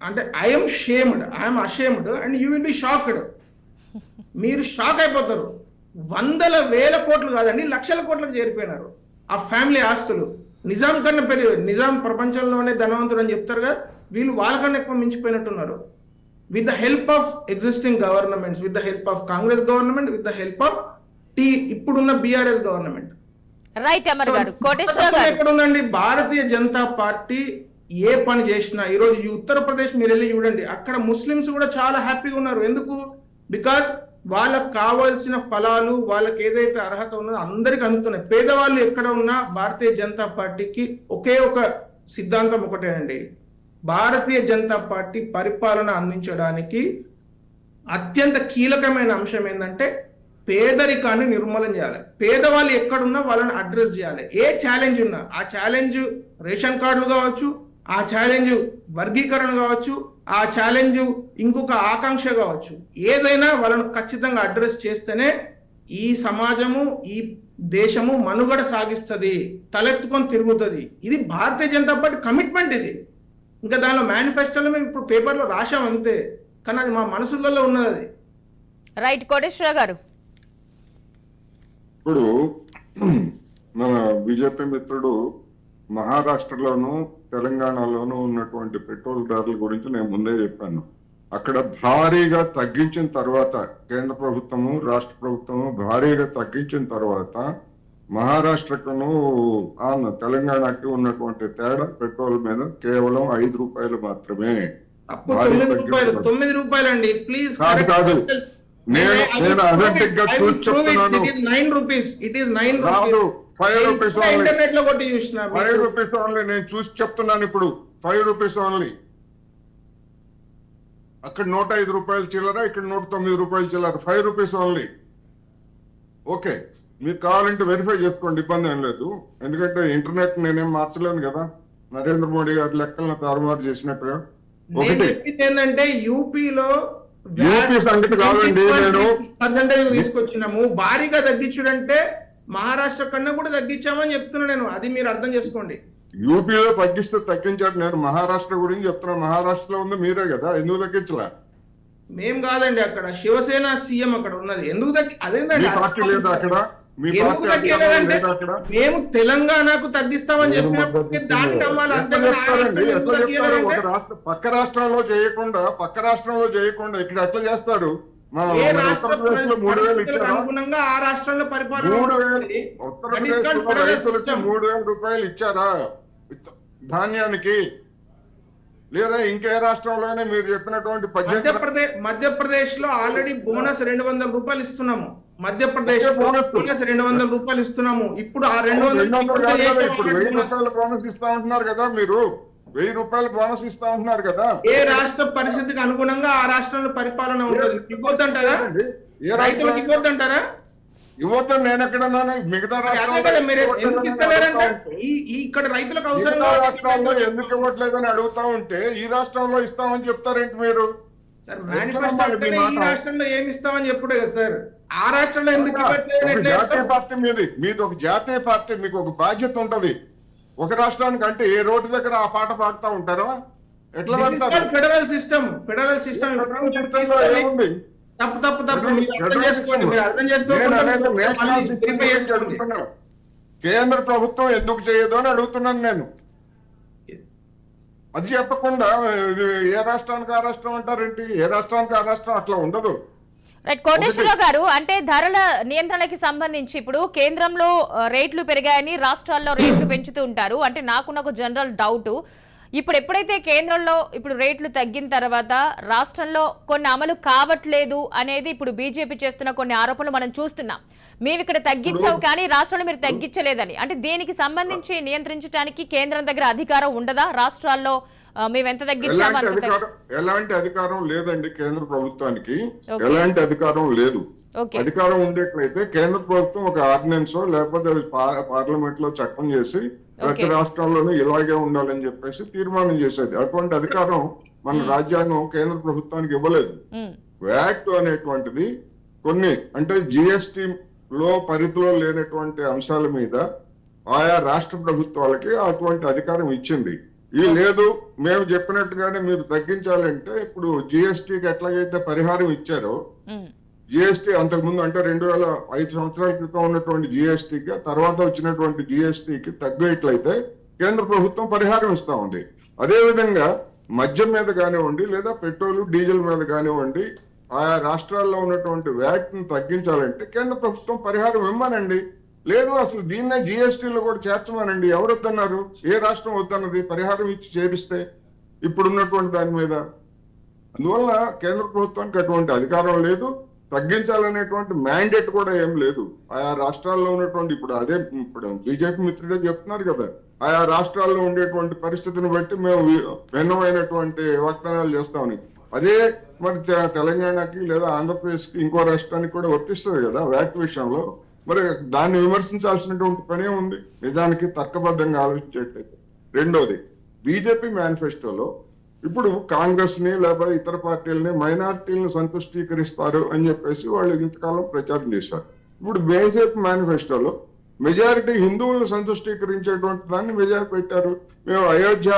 అంటే I'm ashamed and you will be shocked. మీరు షాక్ అయిపోతారు. వందల వేల కోట్లు కాదండి, లక్షల కోట్లకు చేరిపోయినారు ఆ ఫ్యామిలీ ఆస్తులు. నిజాం కన్నా నిజాం ప్రపంచంలోనే ధనవంతుడు అని చెప్తారు కదా, వీళ్ళు వాళ్ళకన్నా ఎక్కువ మించిపోయినట్టున్నారు. With the help of existing governments, with the help of Congress government, with the help of ఇప్పుడున్న బీఆర్ఎస్ గవర్నమెంట్. రైట్ అమర్ గారు. కోటేశ్వర గారు ఎక్కడ ఉందండి? భారతీయ జనతా పార్టీ ఏ పని చేసినా, ఈరోజు ఈ ఉత్తరప్రదేశ్ మీరు వెళ్ళి చూడండి, అక్కడ ముస్లిమ్స్ కూడా చాలా హ్యాపీగా ఉన్నారు. ఎందుకు? బికాజ్ వాళ్ళకు కావాల్సిన ఫలాలు, వాళ్ళకి ఏదైతే అర్హత ఉన్నదో అందరికి అందుతున్నాయి. పేదవాళ్ళు ఎక్కడ ఉన్నా భారతీయ జనతా పార్టీకి ఒకే ఒక సిద్ధాంతం ఒకటేనండి, భారతీయ జనతా పార్టీ పరిపాలన అందించడానికి అత్యంత కీలకమైన అంశం ఏంటంటే పేదరికాన్ని నిర్మూలన చేయాలి. పేదవాళ్ళు ఎక్కడున్నా వాళ్ళని అడ్రస్ చేయాలి. ఏ ఛాలెంజ్ ఉన్నా, ఆ ఛాలెంజ్ రేషన్ కార్డులు కావచ్చు, ఆ ఛాలెంజ్ వర్గీకరణ కావచ్చు, ఆ ఛాలెంజ్ ఇంకొక ఆకాంక్ష కావచ్చు, ఏదైనా వాళ్ళను ఖచ్చితంగా అడ్రస్ చేస్తేనే ఈ సమాజము, ఈ దేశము మనుగడ సాగిస్తుంది, తలెత్తుకొని తిరుగుతుంది. ఇది భారతీయ జనతా పార్టీ కమిట్మెంట్. ఇది ఇంకా దానిలో మేనిఫెస్టోలో మేము ఇప్పుడు పేపర్లో రాశాం అంతే, కానీ అది మా మనసులలో ఉన్నది. అది రైట్. కోటేశ్వర గారు, ఇప్పుడు మన బీజేపీ మిత్రుడు మహారాష్ట్రలోను తెలంగాణలోను ఉన్నటువంటి పెట్రోల్ ధరల గురించి నేను ముందే చెప్పాను. అక్కడ భారీగా తగ్గించిన తర్వాత, కేంద్ర ప్రభుత్వము రాష్ట్ర ప్రభుత్వము భారీగా తగ్గించిన తర్వాత మహారాష్ట్రకును తెలంగాణకి ఉన్నటువంటి తేడా పెట్రోల్ మీద కేవలం 5 రూపాయలు మాత్రమే. అప్పుడు 9 రూపాయలు అండి. ప్లీజ్ కాదు, నేను అథెంటిక్ గా చూసి చెప్తున్నాను. 9 రూపీస్. ఇట్ ఈస్ 9 కాదు, 5 రూపీస్ ఓన్లీ. ఇంటర్నెట్ లో కొట్టి చూసిన 5 రూపీస్ ఓన్లీ. నేను చూసి చెప్తున్నాను ఇప్పుడు. 5 రూపీస్ ఓన్లీ. అక్కడ 105 రూపాయలు చిల్లర, ఇక్కడ 109 రూపాయలు చిల్లర. 5 రూపీస్ ఓన్లీ. ఓకే, మీకు కావాలంటే వెరిఫై చేసుకోండి, ఇబ్బంది ఏం లేదు. ఎందుకంటే ఇంటర్నెట్ నేనేం మార్చలేను కదా, నరేంద్ర మోడీ గారి లెక్కలను తారుమారు చేసినట్టుగా. ఒకటి ఏంటంటే యూపీలో యూపీ సంగతి కావాలండి, నేను పర్సెంటేజ్ తీసుకొచ్చినాము. భారీగా తగ్గించుడంటే మహారాష్ట్ర కన్నా కూడా తగ్గించామని చెప్తున్నా నేను. అది మీరు అర్థం చేసుకోండి. యూపీలో తగ్గిస్తే తగ్గించారు. నేను మహారాష్ట్ర గురించి చెప్తున్నా. మహారాష్ట్రలో ఉంది మీరే కదా, ఎందుకు తగ్గించలే? మేం కాదండి, అక్కడ శివసేన సీఎం అక్కడ ఉన్నది. ఎందుకు మీ పార్టీ లేదా అక్కడ? మీ పార్టీ తగ్గలేదంటే అక్కడ? మేము తెలంగాణకు తగ్గిస్తామని చెప్పినప్పుడు దానికి అవ్వాలి. ఒక రాష్ట్ర పక్క రాష్ట్రంలో చేయకుండా ఇక్కడ ఎట్లా చేస్తారు? ఉత్తరప్రదేశ్ లో 3,000 ఇచ్చారు. అనుగుణంగా ఆ రాష్ట్రంలో పరిపాలన 3,000 ఉత్తరప్రదేశ్ లో రైతులకి 3,000 రూపాయలు ఇచ్చారా ధాన్యానికి? లేదా ఇంకే రాష్ట్రంలోనే మీరు చెప్పినటువంటి మధ్యప్రదేశ్ లో ఆల్రెడీ బోనస్ 200 రూపాయలు ఇస్తున్నాము. మధ్యప్రదేశ్ బోనస్ 200 రూపాయలు ఇస్తున్నాము. ఇప్పుడు ఆ 200 ఇప్పుడు 1,000 రూపాయల బోనస్ ఇస్తా ఉంటున్నారు కదా, మీరు 1,000 రూపాయల బోనస్ ఇస్తా ఉంటున్నారు కదా. ఏ రాష్ట్ర పరిస్థితికి అనుగుణంగా ఆ రాష్ట్రంలో పరిపాలన ఉంటుంది. ఇవ్వద్దంటారా? రైతులకు ఇవ్వద్దంటారా? ఇవ్వద్దని నేను ఎక్కడన్నాను? మిగతా రాష్ట్రాల్లో ఇక్కడ రైతులకు అవసరం రాష్ట్రాల్లో ఎందుకు ఇవ్వట్లేదని అడుగుతా ఉంటే ఈ రాష్ట్రంలో ఇస్తామని చెప్తారేంటి మీరు? ఈ రాష్ట్రంలో ఏమి ఇస్తామని చెప్పుడే కదా సార్. ఆ రాష్ట్రంలో ఎందుకు జాతీయ పార్టీ మీది ఒక జాతీయ పార్టీ, మీకు ఒక బాధ్యత ఉంటది. ఒక రాష్ట్రానికి అంటే ఏ రోడ్డు దగ్గర ఆ పాట పాడుతూ ఉంటారా? ఎట్లా పాడతారు? ఫెడరల్ సిస్టమ్ తప్పు కేంద్ర ప్రభుత్వం ఎందుకు చేయదు అని అడుగుతున్నాను నేను. అది చెప్పకుండా ఏ రాష్ట్రానికి ఆ రాష్ట్రం అంటారేంటి? ఏ రాష్ట్రానికి ఆ రాష్ట్రం అట్లా ఉండదు. రైట్. కోటేశ్వరరావు గారు, అంటే ధరల నియంత్రణకి సంబంధించి ఇప్పుడు కేంద్రంలో రేట్లు పెరిగాయని రాష్ట్రాల్లో రేట్లు పెంచుతూ ఉంటారు. అంటే నాకున్న ఒక జనరల్ డౌట్, ఇప్పుడు ఎప్పుడైతే కేంద్రంలో ఇప్పుడు రేట్లు తగ్గిన తర్వాత రాష్ట్రంలో కొన్ని అమలు కావట్లేదు అనేది ఇప్పుడు బీజేపీ చేస్తున్న కొన్ని ఆరోపణలు మనం చూస్తున్నాం. మేము ఇక్కడ తగ్గించావు కానీ రాష్ట్రంలో మీరు తగ్గించలేదని. అంటే దీనికి సంబంధించి నియంత్రించడానికి కేంద్రం దగ్గర అధికారం ఉండదా? రాష్ట్రాల్లో మేము ఎంత తగ్గించాము? ఎలాంటి అధికారం లేదండి కేంద్ర ప్రభుత్వానికి. ఎలాంటి అధికారం లేదు. అధికారం ఉండేట్లయితే కేంద్ర ప్రభుత్వం ఒక ఆర్డినెన్స్ లేకపోతే పార్లమెంట్ లో చట్టం చేసి ప్రతి రాష్ట్రాల్లోనూ ఇలాగే ఉండాలని చెప్పేసి తీర్మానం చేసేది. అటువంటి అధికారం మన రాజ్యాంగం కేంద్ర ప్రభుత్వానికి ఇవ్వలేదు. వ్యాట్ అనేటువంటిది కొన్ని అంటే జిఎస్టి లో పరిధిలో లేనటువంటి అంశాల మీద ఆయా రాష్ట్ర ప్రభుత్వాలకి అటువంటి అధికారం ఇచ్చింది. ఇది లేదు మేము చెప్పినట్టుగానే మీరు తగ్గించాలంటే ఇప్పుడు జిఎస్టికి ఎట్లాగైతే పరిహారం ఇచ్చారో జిఎస్టీ అంతకుముందు అంటే 2005 సంవత్సరాల క్రితం ఉన్నటువంటి జిఎస్టీకి తర్వాత వచ్చినటువంటి జిఎస్టీకి తగ్గట్లయితే కేంద్ర ప్రభుత్వం పరిహారం ఇస్తా ఉంది. అదేవిధంగా మద్యం మీద కానివ్వండి లేదా పెట్రోల్ డీజిల్ మీద కానివ్వండి ఆయా రాష్ట్రాల్లో ఉన్నటువంటి వ్యాట్ ని తగ్గించాలంటే కేంద్ర ప్రభుత్వం పరిహారం ఇవ్వమనండి. లేదు అసలు దీన్నే జిఎస్టీలో కూడా చేర్చమనండి. ఎవరు వద్దన్నారు? ఏ రాష్ట్రం వద్దన్నది పరిహారం ఇచ్చి చేరిస్తే ఇప్పుడున్నటువంటి దాని మీద? అందువల్ల కేంద్ర ప్రభుత్వానికి అటువంటి అధికారం లేదు, తగ్గించాలనేటువంటి మ్యాండేట్ కూడా ఏం లేదు. ఆయా రాష్ట్రాల్లో ఉన్నటువంటి ఇప్పుడు బీజేపీ మిత్రుడే చెప్తున్నారు కదా, ఆయా రాష్ట్రాల్లో ఉండేటువంటి పరిస్థితిని బట్టి మేము భిన్నమైనటువంటి వాగ్దానాలు చేస్తామని. అదే మరి తెలంగాణకి లేదా ఆంధ్రప్రదేశ్ కి ఇంకో రాష్ట్రానికి కూడా వర్తిస్తుంది కదా వ్యాట్ విషయంలో. మరి దాన్ని విమర్శించాల్సినటువంటి పనే ఉంది నిజానికి తర్కబద్ధంగా ఆలోచించేట్లయితే. రెండోది, బీజేపీ మేనిఫెస్టోలో ఇప్పుడు కాంగ్రెస్ ని లేదా ఇతర పార్టీలని మైనారిటీలను సంతుష్టీకరిస్తారు అని చెప్పేసి వాళ్ళు ఇంతకాలం ప్రచారం చేశారు. ఇప్పుడు బీజేపీ మేనిఫెస్టోలో మెజారిటీ హిందువులను సంతుష్టీకరించేటువంటి దాన్ని మెజారిటీ పెట్టారు. మేము అయోధ్య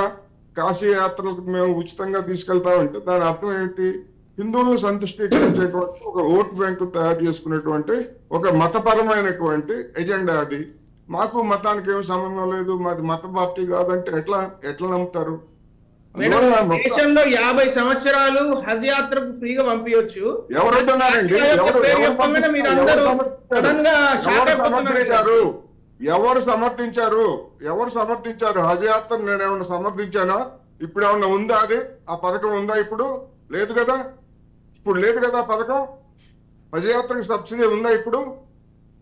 కాశీ యాత్రలకు మేము ఉచితంగా తీసుకెళ్తామంటే దాని అర్థం ఏంటి? హిందువులను సంతుష్టీకరించేటువంటి ఒక ఓట్ బ్యాంకు తయారు చేసుకునేటువంటి ఒక మతపరమైనటువంటి ఎజెండా అది. మాకు మతానికి ఏమి సంబంధం లేదు, మాది మత పార్టీ కాదంటే ఎట్లా నమ్ముతారు? దేశంలో 50 సంవత్సరాలు హజ్ యాత్రకు ఫ్రీగా పంపించవచ్చు. ఎవరు సమర్థించారు హజ్ యాత్ర? నేనేమన్నా సమర్థించానా? ఇప్పుడు ఏమన్నా ఉందా? అది ఆ పథకం ఉందా? ఇప్పుడు లేదు కదా. లేదు కదా పథకం. హజ్ యాత్రకు సబ్సిడీ ఉందా ఇప్పుడు?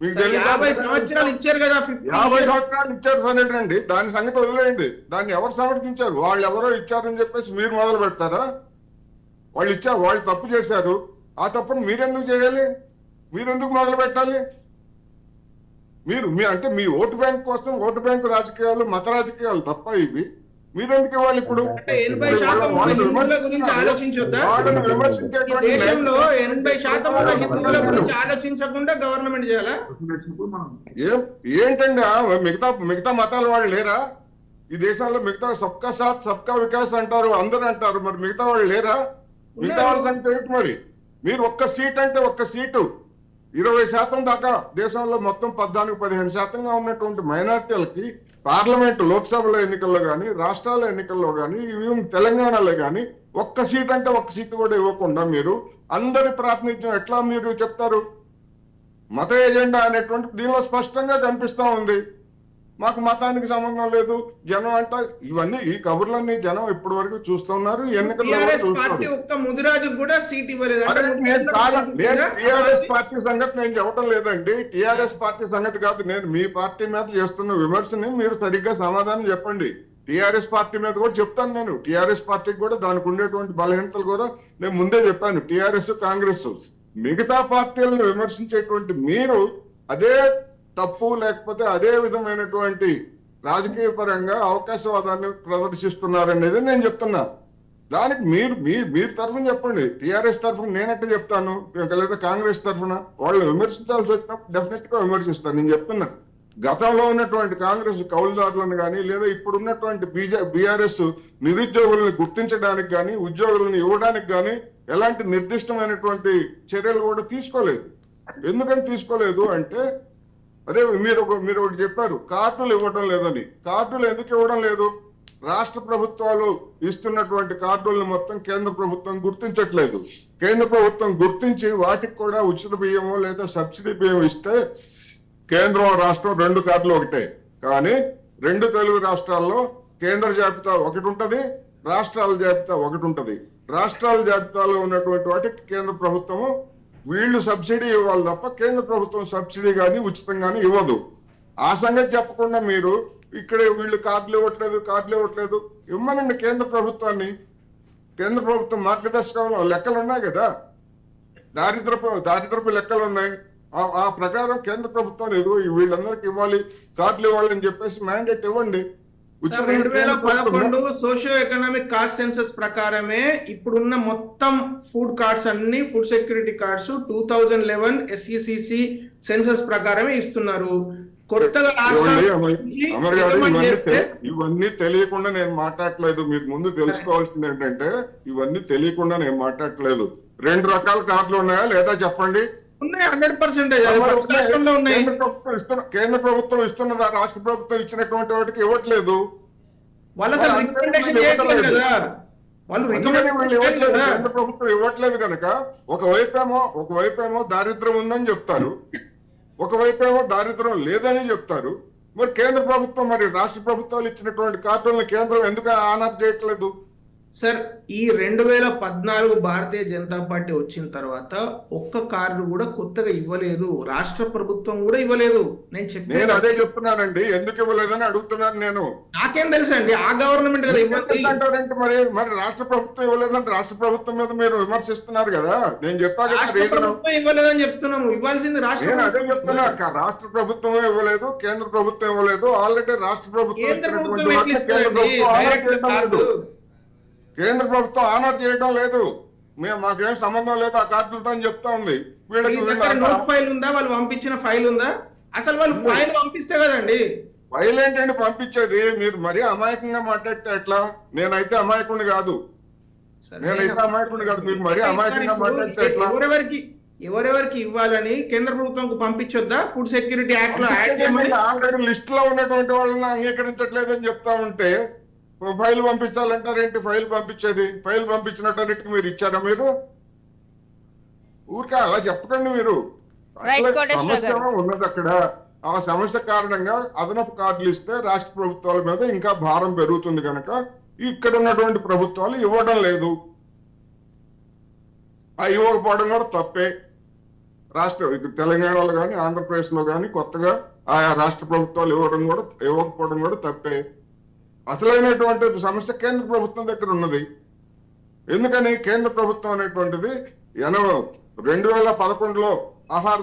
మీకు తెలియదు. 50 సంవత్సరాలు ఇచ్చారు కదా. 50 సంవత్సరాలు ఇచ్చారు సరేనండి, దాని సంగతి వదిలేయండి. దాన్ని ఎవరు సమర్థించారు? వాళ్ళు ఎవరో ఇచ్చారని చెప్పేసి మీరు మొదలు పెడతారా? వాళ్ళు ఇచ్చారు, వాళ్ళు తప్పు చేశారు. ఆ తప్పును మీరెందుకు చేయాలి? మీరెందుకు మొదలు పెట్టాలి? అంటే మీ ఓటు బ్యాంక్ కోసం ఓటు బ్యాంకు రాజకీయాలు మత రాజకీయాలు తప్ప ఇవి. మీరెందుకు ఇవ్వాలి? ఇప్పుడు 80% గురించి ఆలోచించొద్దా? దేశంలో 80% హిందువుల గురించి ఆలోచించకుండా గవర్నమెంట్ చేయాలా? ఏంటండి మిగతా మతాల వాళ్ళు లేరా ఈ దేశంలో? మిగతా సబ్కా సాత్ సబ్కా వికాస్ అంటారు, అందరూ అంటారు. మరి మిగతా వాళ్ళు లేరా? మిగతా వాళ్ళ సంగతి ఏంటి మరి? మీరు ఒక్క సీట్ అంటే ఒక్క సీటు 20% దాకా దేశంలో మొత్తం 14-15% ఉన్నటువంటి మైనార్టీలకి పార్లమెంట్ లోక్సభలో ఎన్నికల్లో కానీ రాష్ట్రాల ఎన్నికల్లో కానీ తెలంగాణలో కానీ ఒక్క సీట్ అంటే ఒక్క సీటు కూడా ఇవ్వకుండా మీరు అందరి ప్రాతినిధ్యం ఎట్లా మీరు చెప్తారు? మత ఎజెండా అనేటువంటి దీనిలో స్పష్టంగా కనిపిస్తా ఉంది. మాకు మతానికి సంబంధం లేదు జనం అంట. ఇవన్నీ ఈ కబుర్లన్నీ జనం ఇప్పటి వరకు చూస్తున్నారు. ఎన్నికల్లో టిఆర్ఎస్ పార్టీ సంగతి నేను చెప్పడం లేదండి. టిఆర్ఎస్ పార్టీ సంగతి కాదు, నేను మీ పార్టీ మీద చేస్తున్న విమర్శని మీరు సరిగ్గా సమాధానం చెప్పండి. టిఆర్ఎస్ పార్టీ మీద కూడా చెప్తాను నేను. టిఆర్ఎస్ పార్టీకి కూడా దానికి ఉండేటువంటి బలహీనతలు కూడా నేను ముందే చెప్పాను. టిఆర్ఎస్ కాంగ్రెస్ మిగతా పార్టీలను విమర్శించేటువంటి మీరు అదే తప్పు లేకపోతే అదే విధమైనటువంటి రాజకీయ పరంగా అవకాశవాదాన్ని ప్రదర్శిస్తున్నారనేది నేను చెప్తున్నా. దానికి మీరు తరఫున చెప్పండి. టిఆర్ఎస్ తరఫున నేనట్టే చెప్తాను, లేదా కాంగ్రెస్ తరఫున వాళ్ళు విమర్శించాల్సి వచ్చినప్పుడు డెఫినెట్ గా విమర్శిస్తాను. నేను చెప్తున్నా, గతంలో ఉన్నటువంటి కాంగ్రెస్ కౌలుదారులను కానీ లేదా ఇప్పుడు ఉన్నటువంటి బీఆర్ఎస్ నిరుద్యోగులను గుర్తించడానికి కానీ ఉద్యోగులను ఇవ్వడానికి కానీ ఎలాంటి నిర్దిష్టమైనటువంటి చర్యలు కూడా తీసుకోలేదు. ఎందుకని తీసుకోలేదు అంటే అదే మీరు ఒకటి చెప్పారు, కార్డులు ఇవ్వడం లేదని. కార్డులు ఎందుకు ఇవ్వడం లేదు? రాష్ట్ర ప్రభుత్వాలు ఇస్తున్నటువంటి కార్డులను మొత్తం కేంద్ర ప్రభుత్వం గుర్తించట్లేదు. కేంద్ర ప్రభుత్వం గుర్తించి వాటికి కూడా ఉచిత బియ్యము లేదా సబ్సిడీ బియ్యం ఇస్తే కేంద్రం రాష్ట్రం 2 కార్డులు ఒకటే. కానీ 2 తెలుగు రాష్ట్రాల్లో కేంద్ర జాబితా ఒకటి ఉంటది, రాష్ట్రాల జాబితా ఒకటి ఉంటది. రాష్ట్రాల జాబితాలో ఉన్నటువంటి వాటికి కేంద్ర ప్రభుత్వము వీళ్ళు సబ్సిడీ ఇవ్వాలి తప్ప కేంద్ర ప్రభుత్వం సబ్సిడీ కానీ ఉచితంగానే ఇవ్వదు. ఆ సంగతి చెప్పకుండా మీరు ఇక్కడే వీళ్ళు కార్డులు ఇవ్వట్లేదు ఇవ్వమనండి కేంద్ర ప్రభుత్వాన్ని. కేంద్ర ప్రభుత్వం మార్గదర్శకంలో లెక్కలు ఉన్నాయి కదా, దారిద్రపు లెక్కలు ఉన్నాయి. ఆ ప్రకారం కేంద్ర ప్రభుత్వం వీళ్ళందరికీ ఇవ్వాలి, కార్డులు ఇవ్వాలని చెప్పేసి మ్యాండేట్ ఇవ్వండి. 2011 సోషియో ఎకనామిక్ కాస్ట్ సెన్సస్ ప్రకారమే ఇప్పుడున్న మొత్తం ఫుడ్ కార్డ్స్ అన్ని food security cards 2011 SECC census ప్రకారమే ఇస్తున్నారు. కొత్తగా ఇవన్నీ తెలియకుండా నేను మాట్లాడలేదు. మీకు ముందు తెలుసుకోవాల్సింది ఏంటంటే ఇవన్నీ తెలియకుండా నేను మాట్లాడలేదు. 2 రకాల కార్డులు ఉన్నాయా లేదా చెప్పండి. ఉన్నాయి 100% రాష్ట్రంలో ఉన్నాయి. కేంద్ర ప్రభుత్వం ఇస్తున్నదా, రాష్ట్ర ప్రభుత్వం ఇచ్చినటువంటి వాటికి ఇవ్వట్లేదు. వాళ్ళు అసలు రికమెండేషన్ చేయట్లేదు కదా, వాళ్ళు కేంద్ర ప్రభుత్వం ఇవ్వట్లేదు కనుక ఒకవైపేమో దారిద్ర్యం ఉందని చెప్తారు, ఒకవైపేమో దారిద్ర్యం లేదని చెప్తారు. మరి కేంద్ర ప్రభుత్వం మరి రాష్ట్ర ప్రభుత్వాలు ఇచ్చినటువంటి కార్డులను కేంద్రం ఎందుకు ఆనర్ చేయట్లేదు? సార్ ఈ 2014 భారతీయ జనతా పార్టీ వచ్చిన తర్వాత ఒక్క కార్డు కూడా కొత్తగా ఇవ్వలేదు, రాష్ట్ర ప్రభుత్వం కూడా ఇవ్వలేదు. నేను అదే చెప్తున్నానండి, ఎందుకు ఇవ్వలేదని అడుగుతున్నాను నేను. నాకేం తెలుసండి, ఆ గవర్నమెంట్ కదా ఇవ్వాలంటారంటే మరి రాష్ట్ర ప్రభుత్వం ఇవ్వలేదని రాష్ట్ర ప్రభుత్వం మీద మీరు విమర్శిస్తున్నారు కదా. నేను చెప్పాను ప్రభుత్వం ఇవ్వలేదని చెప్తున్నాము, ఇవ్వాల్సింది రాష్ట్రం. అదే చెప్తున్నా, రాష్ట్ర ప్రభుత్వమే ఇవ్వలేదు, కేంద్ర ప్రభుత్వం ఇవ్వలేదు. ఆల్రెడీ రాష్ట్ర కేంద్ర ప్రభుత్వం ఆనర్ చేయడం లేదు. మాకేం సంబంధం లేదు ఆ కార్డులతో అని చెప్తా ఉంది. నోట్ ఫైల్ ఉందా, వాళ్ళు పంపించిన ఫైల్ ఉందా? అసలు వాళ్ళు ఫైల్ పంపిస్తే కదండి. ఫైల్ ఏంటంటే పంపించేది. మీరు మరీ అమాయకంగా మాట్లాడితే ఎట్లా? నేనైతే అమాయకుడిని కాదు, మీరు మరీ అమాయకంగా మాట్లాడితే ఎట్లా? ఎవరెవరికి ఇవ్వాలని కేంద్ర ప్రభుత్వం పంపించొద్దా? ఫుడ్ సెక్యూరిటీ యాక్ట్ లో ఆల్రెడీ లిస్ట్ లో ఉన్నటువంటి వాళ్ళని అంగీకరించట్లేదని చెప్తా ఉంటే ఫైల్ పంపించాలంటారేంటి? ఫైల్ పంపించేది, ఫైల్ పంపించినట్టు మీరు ఇచ్చారా? మీరు ఊరికే అలా చెప్పకండి. మీరు సమస్య ఉన్నది అక్కడ. ఆ సమస్య కారణంగా అదనపు కార్డులు ఇస్తే రాష్ట్ర ప్రభుత్వాల మీద ఇంకా భారం పెరుగుతుంది కనుక ఇక్కడ ఉన్నటువంటి ప్రభుత్వాలు ఇవ్వడం లేదు. ఆ ఇవ్వకపోవడం కూడా తప్పే. తెలంగాణలో కానీ ఆంధ్రప్రదేశ్ లో కానీ కొత్తగా ఆయా రాష్ట్ర ప్రభుత్వాలు ఇవ్వకపోవడం కూడా తప్పే. అసలైనటువంటి సమస్య కేంద్ర ప్రభుత్వం దగ్గర ఉన్నది. ఎందుకని? కేంద్ర ప్రభుత్వం అనేటువంటిది 2011లో ఆహార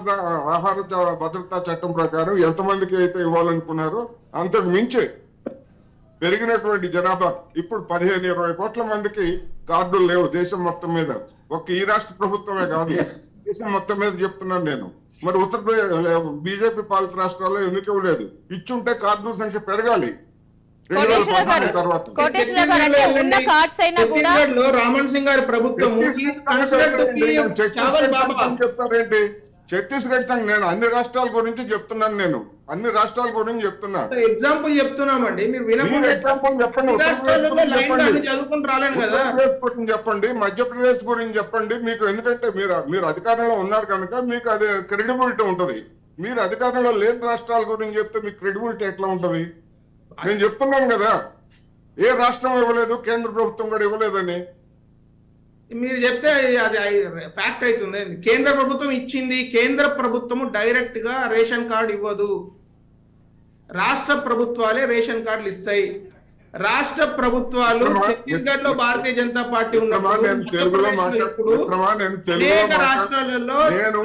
భద్రతా చట్టం ప్రకారం ఎంతమందికి అయితే ఇవ్వాలనుకున్నారో అంతకు మించి పెరిగినటువంటి జనాభా ఇప్పుడు 15-20 కోట్ల మందికి కార్డులు లేవు దేశం మొత్తం మీద. ఈ రాష్ట్ర ప్రభుత్వమే కాదు, దేశం మొత్తం మీద చెప్తున్నాను నేను. మరి ఉత్తరప్రదేశ్ బీజేపీ పాలిత రాష్ట్రాల్లో ఎందుకు ఇవ్వలేదు? ఇచ్చుంటే కార్డుల సంఖ్య పెరగాలి. రామన్ సింగ్ గారి ప్రభుత్వం చెప్తారేంటి? ఛత్తీస్గఢ్ సంఘ్ నేను అన్ని రాష్ట్రాల గురించి చెప్తున్నాను. నేను అన్ని రాష్ట్రాల గురించి చెప్తున్నా. ఎగ్జాంపుల్ చెప్తున్నామండి, మీరు వినకుండా చదువుకుని రాలేను కదా. చెప్పండి, మధ్యప్రదేశ్ గురించి చెప్పండి. మీకు ఎందుకంటే మీరు అధికారంలో ఉన్నారు కనుక మీకు అది క్రెడిబిలిటీ ఉంటది. మీరు అధికారంలో లేని రాష్ట్రాల గురించి చెప్తే మీకు క్రెడిబిలిటీ ఎట్లా ఉంటది? నేను చెప్తున్నాను కదా, ఏ రాష్ట్రం ఇవ్వలేదు, కేంద్ర ప్రభుత్వం కూడా ఇవ్వలేదని. మీరు చెప్తే అది ఫ్యాక్ట్ అవుతుంది. కేంద్ర ప్రభుత్వం ఇచ్చింది. కేంద్ర ప్రభుత్వము డైరెక్ట్ గా రేషన్ కార్డు ఇవ్వదు, రాష్ట్ర ప్రభుత్వాలే రేషన్ కార్డులు ఇస్తాయి. రాష్ట్ర ప్రభుత్వాలు ఛత్తీస్గఢ్ లో భారతీయ జనతా పార్టీ ఉన్నప్పుడు అనేక రాష్ట్రాలలో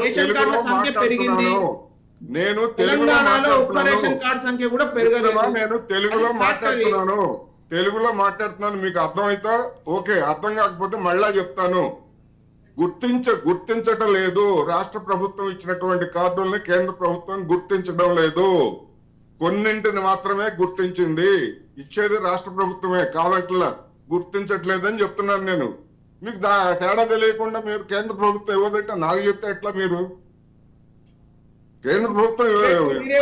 రేషన్ కార్డుల సంఖ్య పెరిగింది. నేను తెలంగాణలో ఒక్క రేషన్ కార్డు సంఖ్య కూడా పెరగలేదు. నేను తెలుగులో మాట్లాడుతున్నాను. మీకు అర్థమైతే ఓకే, అర్థం కాకపోతే మళ్ళా చెప్తాను. గుర్తించటం లేదు. రాష్ట్ర ప్రభుత్వం ఇచ్చినటువంటి కార్డుల్ని కేంద్ర ప్రభుత్వం గుర్తించడం లేదు. కొన్నింటిని మాత్రమే గుర్తించింది. ఇచ్చేది రాష్ట్ర ప్రభుత్వమే, కాదంట్లా గుర్తించట్లేదని చెప్తున్నాను నేను. మీకు తేడా తెలియకుండా మీరు కేంద్ర ప్రభుత్వం ఇవ్వదంటే నాకు చెప్తే ఎట్లా? మీరు కేంద్ర ప్రభుత్వం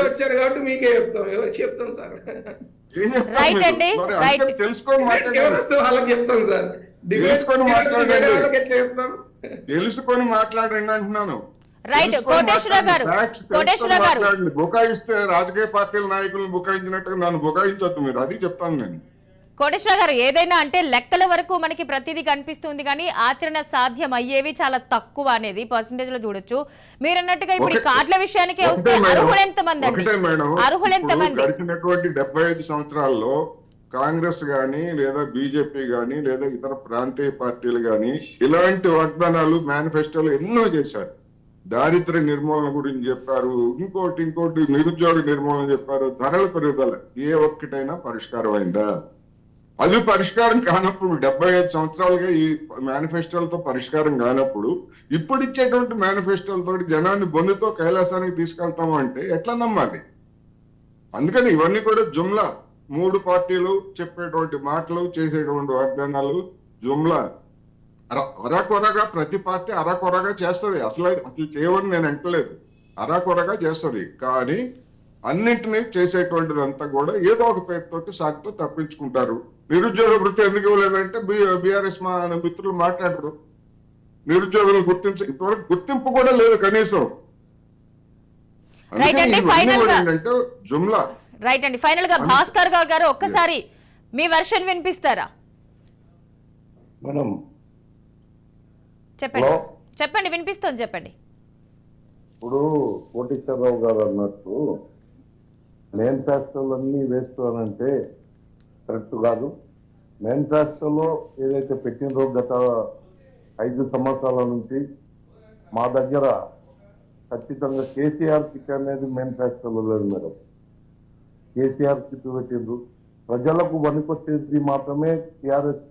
వచ్చారు కాబట్టి మీకే చెప్తాం, ఎవరికి చెప్తాం సార్? తెలుసుకొని మాట్లాడండి అంటున్నాను. బుకాయిస్తే రాజకీయ పార్టీల నాయకులను బుకాయించినట్టుగా నన్ను బుకాయించొద్దు మీరు, అది చెప్తాను నేను. కోటేశ్వర గారు, ఏదైనా అంటే లెక్కల వరకు మనకి ప్రతిదీ కనిపిస్తుంది కానీ ఆచరణ సాధ్యం అయ్యేవి చాలా తక్కువ అనేది పర్సెంటేజ్ లో చూడొచ్చు. మీరు అన్నట్టుగా ఇప్పుడు కార్డుల విషయానికి వస్తే అర్హులు ఎంతమంది అండి? అర్హులు ఎంతమంది? గడిచినటువంటి 75 సంవత్సరాల్లో కాంగ్రెస్ గాని లేదా బీజేపీ గాని లేదా ఇతర ప్రాంతీయ పార్టీలు గాని ఇలాంటి వాగ్దానాలు మేనిఫెస్టోలు ఎన్నో చేశారు. దారిద్ర్య నిర్మూలన గురించి చెప్పారు, ఇంకోటి నిరుద్యోగ నిర్మూలన చెప్పారు, ధరల పెరుగుదల. ఏ ఒక్కటైనా పరిష్కారం అయిందా? అది పరిష్కారం కానప్పుడు 75 సంవత్సరాలుగా ఈ మేనిఫెస్టోలతో పరిష్కారం కానప్పుడు ఇప్పుడు ఇచ్చేటువంటి మేనిఫెస్టోలతో జనాన్ని బొందుతో కైలాసానికి తీసుకెళ్తాము అంటే ఎట్లా నమ్మాలి? అందుకని ఇవన్నీ కూడా జుమ్లా. 3 పార్టీలు చెప్పేటువంటి మాటలు, చేసేటువంటి వాగ్దానాలు జుమ్లా. అరాకొరగా ప్రతి పార్టీ అరాకొరగా చేస్తుంది. అసలు చేయవని నేను అంటలేదు, అరాకొరగా చేస్తుంది. కానీ అన్నింటినీ చేసేటువంటిదంతా కూడా ఏదో ఒక పేరుతోటి సాకుతో తప్పించుకుంటారు. నిరుద్యోగ వృత్తి ఎందుకు ఇవ్వలేదంటే బీఆర్ఎస్ మా మిత్రులు మాట్లాడరు. నిరుద్యోగులు ఇంతవరకు గుర్తింపు కూడా లేదు కనీసం. రైట్ అండి, ఫైనల్ గా ఏంటంటే జుమ్లా. రైట్ అండి, ఫైనల్ గా భాస్కర్ గారు ఒక్కసారి మీ వెర్షన్ వినిపిస్తారా? మేడం చెప్పండి చెప్పండి, వినిపిస్తుంది, చెప్పండి. ఇప్పుడు కోటేశ్వరరావు గారు అన్నట్టు మేనిఫెస్టోలన్నీ వేస్తానంటే కరెక్ట్ కాదు. మేనిఫెస్టోలో ఏదైతే పెట్టినరో గత 5 సంవత్సరాల నుంచి మా దగ్గర ఖచ్చితంగా కేసీఆర్ కిట్ అనేది మేనిఫెస్టోలో లేదు మేడం. కేసీఆర్ కిట్ పెట్టిండ్రు, ప్రజలకు వణికొచ్చేది మాత్రమే బీఆర్ఎస్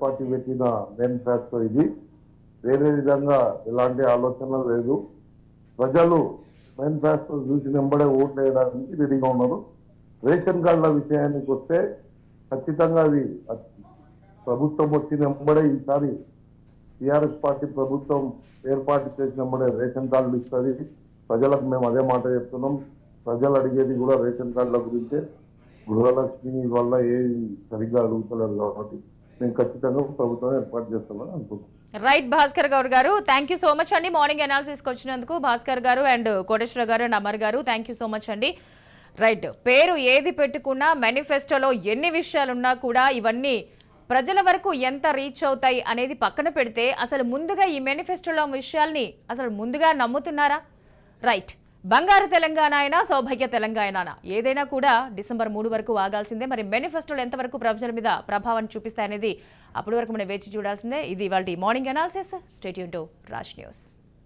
పార్టీ పెట్టిన మేనిఫెస్టో ఇది. వేరే విధంగా ఎలాంటి ఆలోచన లేదు. ప్రజలు మేనిఫెస్టో చూసి వెంబడే ఓట్లు వేయడానికి రెడీగా ఉన్నారు. రేషన్ కార్డుల విషయానికి వస్తే ఖచ్చితంగా అది ప్రభుత్వం వచ్చిన వెంబడే ఈసారి టీఆర్ఎస్ పార్టీ ప్రభుత్వం ఏర్పాటు చేసిన వెంబడే రేషన్ కార్డులు ఇస్తుంది. ప్రజలకు మేము అదే మాట చెప్తున్నాం. ప్రజలు అడిగేది కూడా రేషన్ కార్డుల గురించే. గృహలక్ష్మి వల్ల ఏది సరిగ్గా అడుగుతలేదు కాబట్టి మేము ఖచ్చితంగా ప్రభుత్వం ఏర్పాటు చేస్తామని అనుకుంటున్నాం. రైట్ భాస్కర్ గారు, థ్యాంక్ యూ సో మచ్ అండి మార్నింగ్ అనాలిసిస్కి వచ్చినందుకు. భాస్కర్ గారు అండ్ కోటేశ్వర గారు అండ్ అమర్ గారు, థ్యాంక్ యూ సో మచ్ అండి. రైట్, పేరు ఏది పెట్టుకున్నా మేనిఫెస్టోలో ఎన్ని విషయాలున్నా కూడా ఇవన్నీ ప్రజల వరకు ఎంత రీచ్ అవుతాయి అనేది పక్కన పెడితే అసలు ముందుగా ఈ మేనిఫెస్టోలో విషయాల్ని అసలు ముందుగా నమ్ముతున్నారా? రైట్, బంగారు తెలంగాణ అయినా సౌభాగ్య తెలంగాణ ఏదైనా కూడా డిసెంబర్ 3 వరకు ఆగాల్సిందే. మరి మేనిఫెస్టోలు ఎంతవరకు ప్రజల మీద ప్రభావాన్ని చూపిస్తాయనేది అప్పటి వరకు మనం వేచి చూడాల్సిందే. ఇది ఇవాళ morning analysis. Stay tune to Raj news.